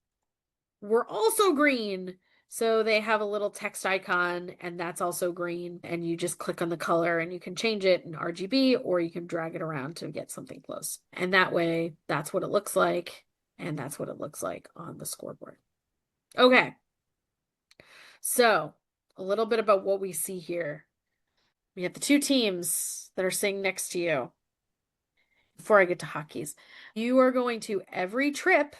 were also green. So they have a little text icon and that's also green, and you just click on the color and you can change it in RGB or you can drag it around to get something close. And that way, that's what it looks like. And that's what it looks like on the scoreboard. Okay. So a little bit about what we see here. We have the 2 teams that are sitting next to you. Before I get to hotkeys, you are going to every trip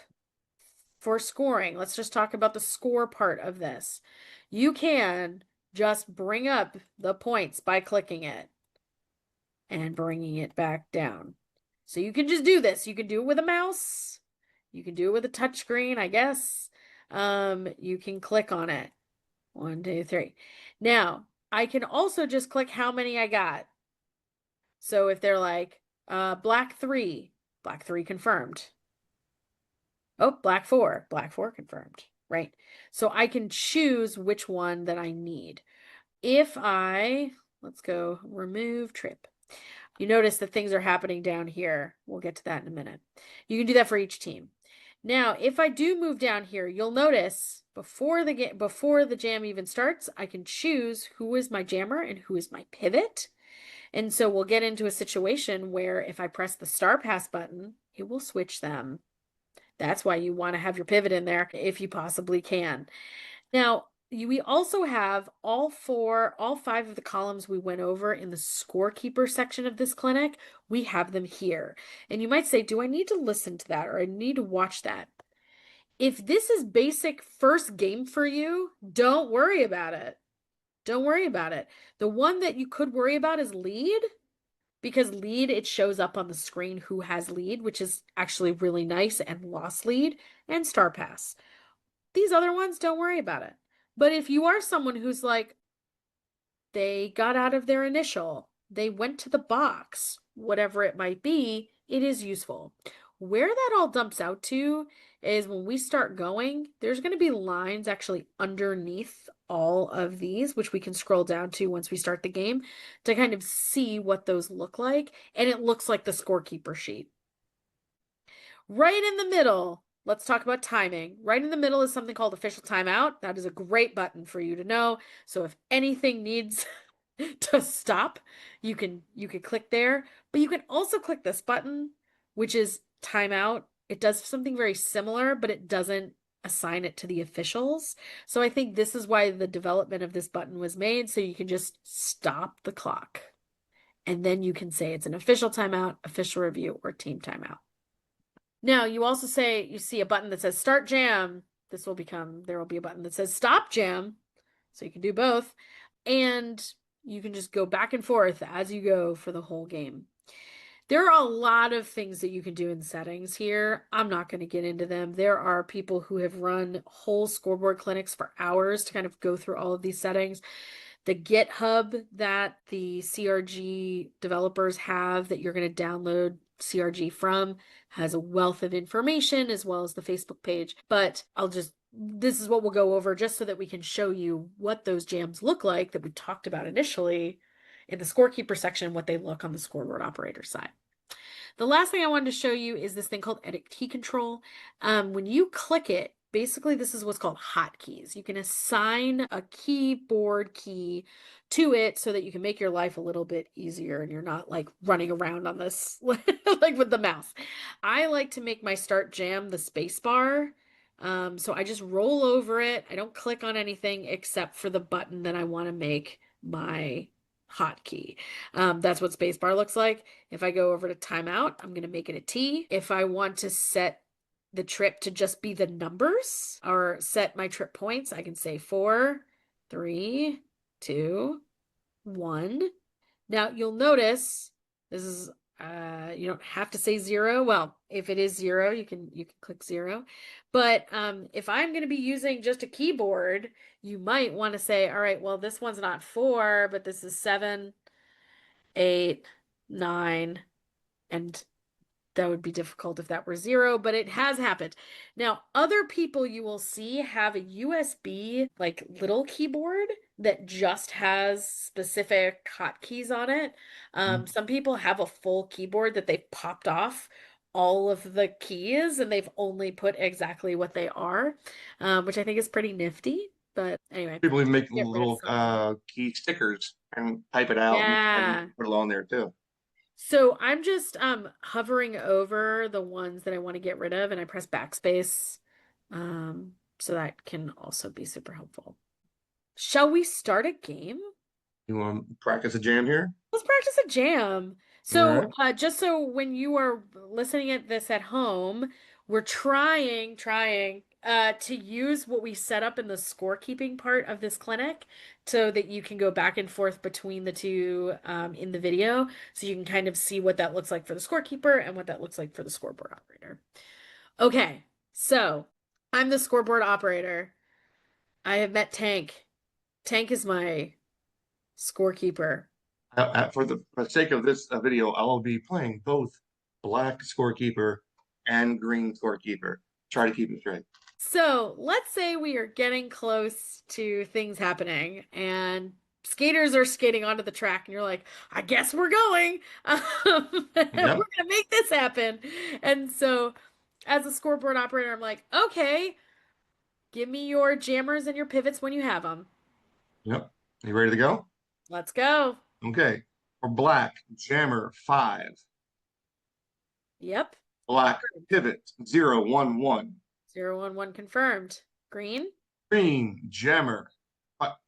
for scoring. Let's just talk about the score part of this. You can just bring up the points by clicking it and bringing it back down. So you can just do this. You can do it with a mouse. You can do it with a touch screen, I guess. You can click on it. 1, 2, 3. Now, I can also just click how many I got. So if they're like, black 3 confirmed. Oh, black 4 confirmed, right? So I can choose which one that I need. If let's go remove trip. You notice that things are happening down here. We'll get to that in a minute. You can do that for each team. Now, if I do move down here, you'll notice before the jam even starts, I can choose who is my jammer and who is my pivot. And so we'll get into a situation where if I press the star pass button, it will switch them. That's why you want to have your pivot in there if you possibly can. Now, we also have all 5 of the columns we went over in the scorekeeper section of this clinic. We have them here. And you might say, do I need to listen to that or I need to watch that? If this is basic first game for you, don't worry about it. Don't worry about it. The one that you could worry about is lead. Because lead, it shows up on the screen who has lead, which is actually really nice, and lost lead, and star pass. These other ones, don't worry about it. But if you are someone who's like, they got out of their initial, they went to the box, whatever it might be, it is useful. Where that all dumps out to is when we start going, there's going to be lines actually underneath all of these, which we can scroll down to once we start the game to kind of see what those look like. And it looks like the scorekeeper sheet. Right in the middle, let's talk about timing. Right in the middle is something called official timeout. That is a great button for you to know. So if anything needs to stop, you can click there, but you can also click this button, which is timeout. It does something very similar, but it doesn't assign it to the officials. So I think this is why the development of this button was made, so you can just stop the clock. And then you can say it's an official timeout, official review, or team timeout. Now, you also say you see a button that says start jam. There will be a button that says stop jam. So you can do both. And you can just go back and forth as you go for the whole game. There are a lot of things that you can do in settings here. I'm not going to get into them. There are people who have run whole scoreboard clinics for hours to kind of go through all of these settings. The GitHub that the CRG developers have that you're going to download CRG from has a wealth of information, as well as the Facebook page. But this is what we'll go over just so that we can show you what those jams look like that we talked about initially in the scorekeeper section, what they look on the scoreboard operator side. The last thing I wanted to show you is this thing called edit key control. When you click it, basically this is what's called hotkeys. You can assign a keyboard key to it so that you can make your life a little bit easier and you're not like running around on this like with the mouse. I like to make my start jam the space bar. So I just roll over it. I don't click on anything except for the button that I want to make my hotkey. That's what spacebar looks like. If I go over to timeout, I'm going to make it a T. If I want to set the trip to just be the numbers or set my trip points, I can say 4, 3, 2, 1. Now you'll notice this is you don't have to say 0. Well, if it is 0, you can click 0. But if I'm going to be using just a keyboard, you might want to say, all right, well, this one's not 4, but this is 7, 8, 9, and that would be difficult if that were 0, but it has happened. Now, other people you will see have a USB like little keyboard that just has specific hotkeys on it. Some people have a full keyboard that they've popped off all of the keys and they've only put exactly what they are, which I think is pretty nifty. But anyway, People even make little key stickers and type it out and put it on there too. So I'm just hovering over the ones that I want to get rid of, and I press backspace. So that can also be super helpful. Shall we start a game? You want to practice a jam here? Let's practice a jam. So just so when you are listening at this at home, we're trying to use what we set up in the scorekeeping part of this clinic so that you can go back and forth between the two in the video. So you can kind of see what that looks like for the scorekeeper and what that looks like for the scoreboard operator. Okay, so I'm the scoreboard operator. I have met Tank. Tank is my scorekeeper. For the sake of this video, I'll be playing both black scorekeeper and green scorekeeper. Try to keep it straight. So let's say we are getting close to things happening and skaters are skating onto the track and you're like, I guess we're going. We're going to make this happen. And so as a scoreboard operator, I'm like, okay, give me your jammers and your pivots when you have them. Yep. You ready to go? Let's go. Okay. For black, jammer 5. Yep. Black, pivot 0, 1, 1. 0, 1, 1 confirmed. Green? Green, jammer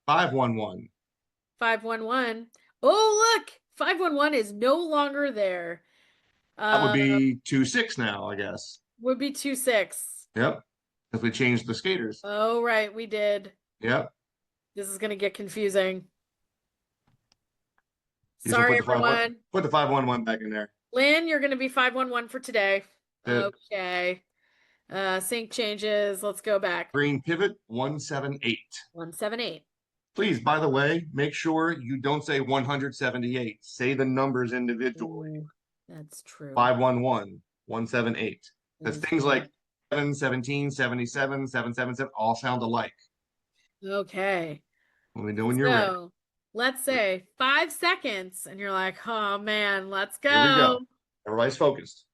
5, 1, 1. 5, 1, 1. Oh, look! 5, 1, 1 is no longer there. That would be 2, 6 now, I guess. Would be 2, 6. Yep. Because we changed the skaters. Oh, right. We did. Yep. This is going to get confusing. You Sorry, everyone. Put the 5, 1, 1 back in there. Lynn, you're going to be 5, 1, 1 for today. Good. Okay. Sync changes. Let's go back. Green pivot 1, 7, 8. 1, 7, 8. Please, by the way, make sure you don't say 178. Say the numbers individually. Ooh, that's true. 511, 178. Because That is things true. like 717, 77, 777 all sound alike. Okay. Let me know when you're ready. So let's say 5 seconds, and you're like, oh man, let's go. Here we go. Everybody's focused.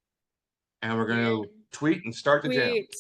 And we're going to tweet and start the jam. Tweet.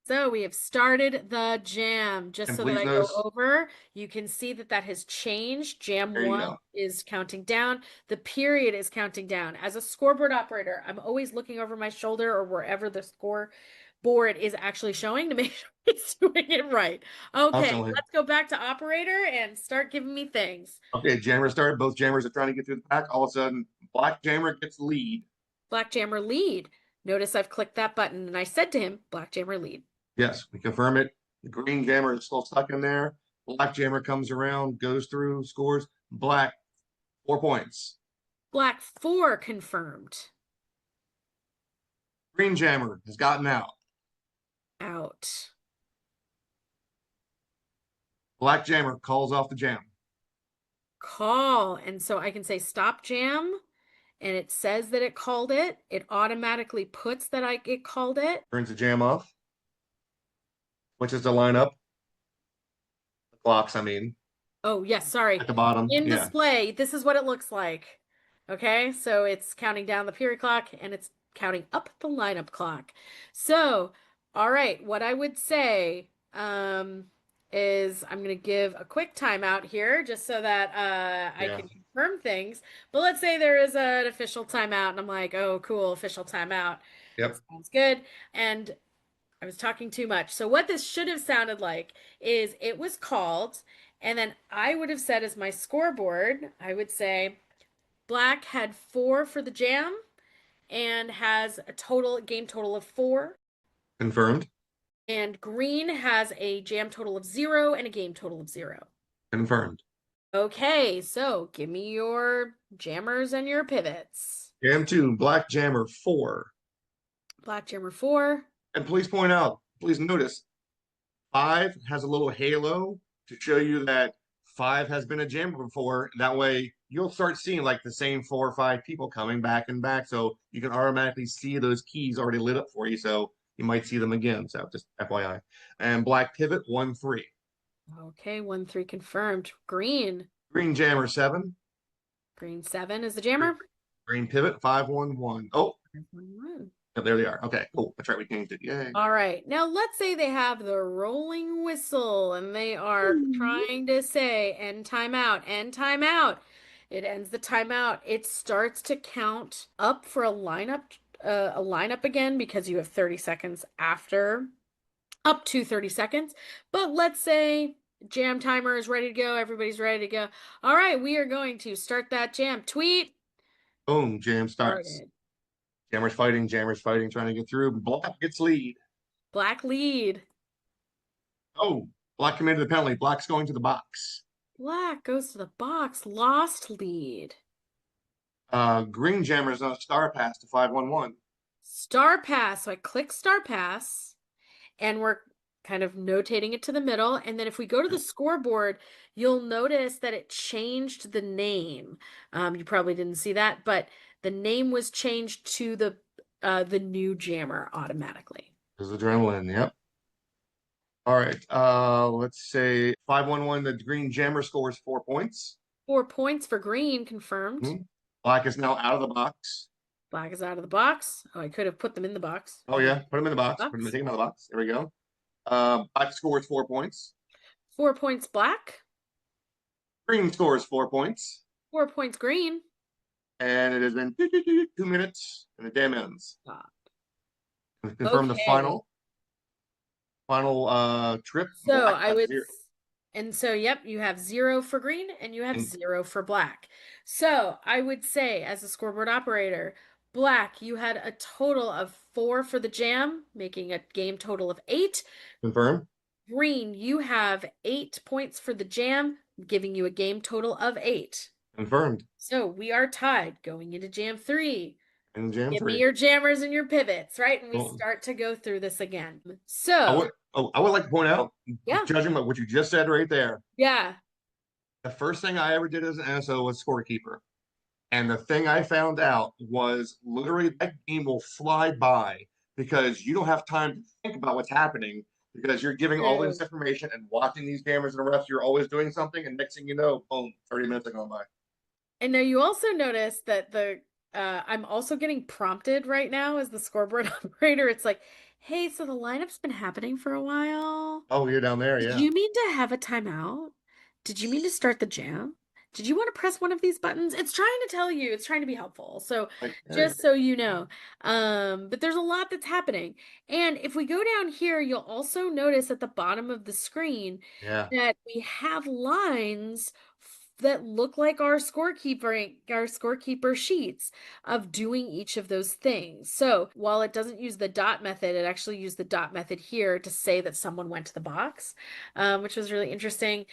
So we have started the jam. Just And so that please I notice- go over, you can see that that has changed. Jam There you 1 go. is counting down. The period is counting down. As a scoreboard operator, I'm always looking over my shoulder or wherever the scoreboard is actually showing to make sure it's doing it right. Okay, Constantly. let's go back to operator and start giving me things. Okay, jammer started. Both jammers are trying to get through the pack. All of a sudden, black jammer gets lead. Black jammer lead. Notice I've clicked that button and I said to him, black jammer lead. Yes, we confirm it. The green jammer is still stuck in there. Black jammer comes around, goes through, scores. Black, 4 points. Black 4 confirmed. Green jammer has gotten out. Out. Black jammer calls off the jam. Call. And so I can say stop jam. And it says that it called it. It automatically puts that it called it. Turns the jam off. Switches the lineup. The clocks, I mean. Oh, yes, sorry. At the bottom. In Yeah. display, this is what it looks like. Okay, so it's counting down the period clock and it's counting up the lineup clock. So, all right, what I would say is I'm going to give a quick timeout here just so that I can confirm things. But let's say there is an official timeout and I'm like, oh, cool, official timeout. Yep. Sounds good. And I was talking too much. So what this should have sounded like is it was called, and then I would have said as my scoreboard, I would say black had 4 for the jam and has a game total of 4. Confirmed. And green has a jam total of 0 and a game total of 0. Confirmed. Okay, so give me your jammers and your pivots. Jam 2, black jammer 4. Black jammer 4. And please point out, please notice, 5 has a little halo to show you that 5 has been a jammer before. That way you'll start seeing like the same 4 or 5 people coming back and back. So you can automatically see those keys already lit up for you. So you might see them again. So just FYI. And black pivot 1-3. Okay, 1-3 confirmed. Green. Green jammer 7. Green 7 is the jammer. Green pivot 5-1-1. Oh, 5-1-1. oh, there they are. Okay, cool. That's right. We changed it. Yay. All right. Now let's say they have the rolling whistle and they are trying to say end timeout, end timeout. It ends the timeout. It starts to count up for a lineup again because you have 30 seconds after, up to 30 seconds. But let's say jam timer is ready to go. Everybody's ready to go. All right, we are going to start that jam. Tweet. Boom, jam starts. Started. Jammers fighting, trying to get through. Black gets lead. Black lead. Oh, black committed the penalty. Black's going to the box. Black goes to the box. Lost lead. Green jammer's on a star pass to 5-1-1. Star pass. So I click star pass and we're kind of notating it to the middle. And then if we go to the scoreboard, you'll notice that it changed the name. You probably didn't see that, but the name was changed to the new jammer automatically. There's adrenaline, yep. All right, let's say 5-1-1, the green jammer scores 4 points. 4 points for green, confirmed. Mm-hmm. Black is now out of the box. Black is out of the box. Oh, I could have put them in the box. Oh yeah, put them in the box. Take them out of the box. There we go. Black scores 4 points. 4 points black. Green scores 4 points. 4 points green. And it has been 2 minutes, and the jam ends. Stop. We confirm the final trip. So I would, and so yep, you have 0 for green and you have 0 for black. So I would say, as a scoreboard operator, black, you had a total of 4 for the jam, making a game total of 8. Confirm. Green, you have 8 points for the jam, giving you a game total of 8. Confirmed. So we are tied going into jam 3. And jam Give 3. me your jammers and your pivots, right? And we start to go through this again. So I would like to point out, yeah, judging by what you just said right there. yeah, The first thing I ever did as an NSO was Scorekeeper. And the thing I found out was literally that game will fly by because you don't have time to think about what's happening because you're giving all this True. information and watching these cameras and refs. You're always doing something, and next thing you know, boom, 30 minutes have gone by. And now you also notice that I'm also getting prompted right now as the scoreboard operator. It's like, hey, so the lineup's been happening for a while. Oh, you're down there, Did yeah. you mean to have a timeout? Did you mean to start the jam? Did you want to press one of these buttons? It's trying to tell you, it's trying to be helpful. So Like, just so you know. But there's a lot that's happening. And if we go down here, you'll also notice at the bottom of the screen yeah. that we have lines that look like our scorekeeper sheets of doing each of those things. So while it doesn't use the dot method, it actually used the dot method here to say that someone went to the box, which was really interesting.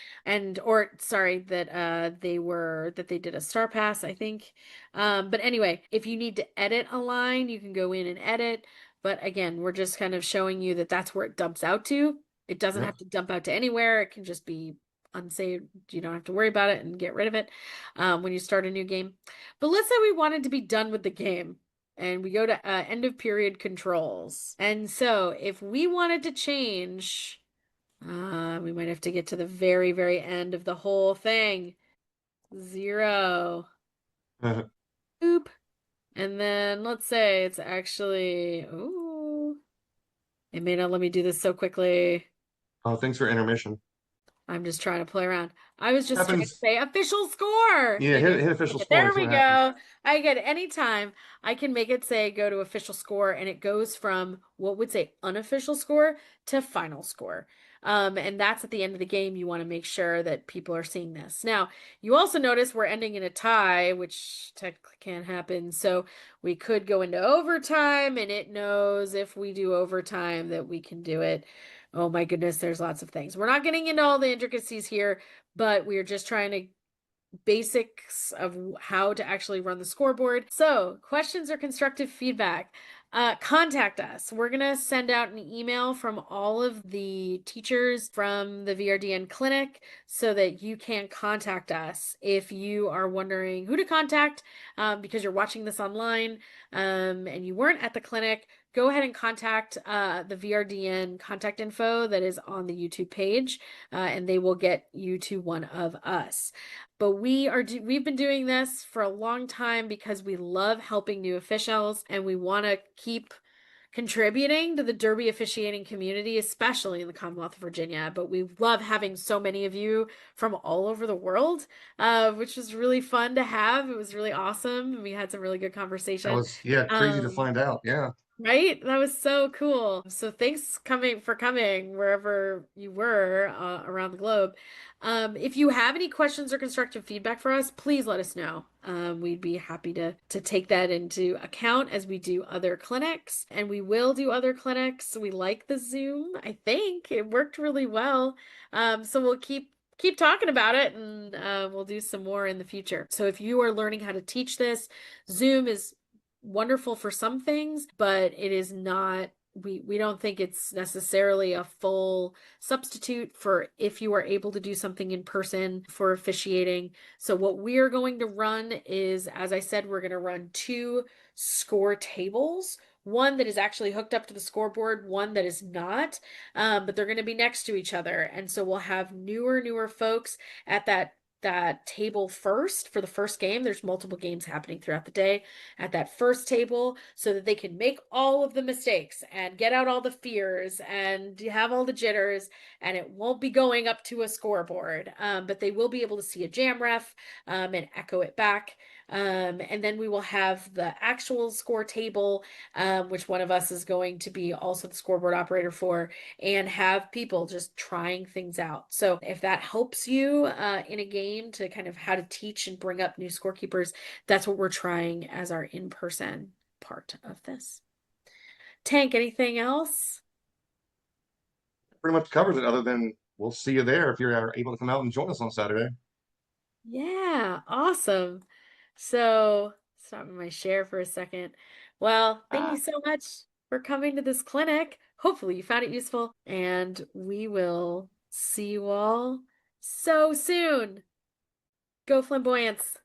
Or sorry, that they did a star pass, I think. But anyway, if you need to edit a line, you can go in and edit. But again, we're just kind of showing you that that's where it dumps out to. It doesn't Yeah. have to dump out to anywhere. It can just be unsaved. You don't have to worry about it and get rid of it when you start a new game. But let's say we wanted to be done with the game and we go to end of period controls. And so if we wanted to change, we might have to get to the very, very end of the whole thing. 0. Oop. And then let's say it's actually, ooh, it may not let me do this so quickly. Oh, thanks for intermission. I'm just trying to play around. I was just trying to Happens. say official score. Yeah, Maybe hit official score. there That's we what go. happens. I get any time I can make it say go to official score, and it goes from what would say unofficial score to final score. And that's at the end of the game. You want to make sure that people are seeing this. Now, you also notice we're ending in a tie, which technically can't happen. So we could go into overtime, and it knows if we do overtime that we can do it. Oh my goodness, there's lots of things. We're not getting into all the intricacies here, but we are just trying to basics of how to actually run the scoreboard. So, questions or constructive feedback, contact us. We're going to send out an email from all of the teachers from the VRDN clinic so that you can contact us if you are wondering who to contact because you're watching this online and you weren't at the clinic. Go ahead and contact the VRDN contact info that is on the YouTube page, and they will get you to one of us. But we've been doing this for a long time because we love helping new officials and we want to keep contributing to the Derby officiating community, especially in the Commonwealth of Virginia. But we love having so many of you from all over the world, which was really fun to have. It was really awesome. We had some really good conversation. That was, yeah, crazy to find out. Yeah. Right? That was so cool. So thanks for coming wherever you were around the globe. If you have any questions or constructive feedback for us, please let us know. We'd be happy to take that into account as we do other clinics, and we will do other clinics. We like the Zoom. I think it worked really well. So we'll keep talking about it, and we'll do some more in the future. So if you are learning how to teach this, Zoom is wonderful for some things, but it is not, we don't think it's necessarily a full substitute for if you are able to do something in person for officiating. So what we are going to run is, as I said, we're going to run 2 score tables. One that is actually hooked up to the scoreboard, one that is not, but they're going to be next to each other. And so we'll have newer folks at that table first for the first game. There's multiple games happening throughout the day at that first table so that they can make all of the mistakes and get out all the fears and have all the jitters, and it won't be going up to a scoreboard, but they will be able to see a jam ref and echo it back. And then we will have the actual score table, which one of us is going to be also the scoreboard operator for, and have people just trying things out. So if that helps you in a game to kind of how to teach and bring up new scorekeepers, that's what we're trying as our in-person part of this. Tank, anything else? Pretty much covers it, other than we'll see you there if you're able to come out and join us on Saturday. Yeah, awesome. So stopping my share for a second. Well, thank you so much for coming to this clinic. Hopefully you found it useful, and we will see you all so soon. Go Flamboyance.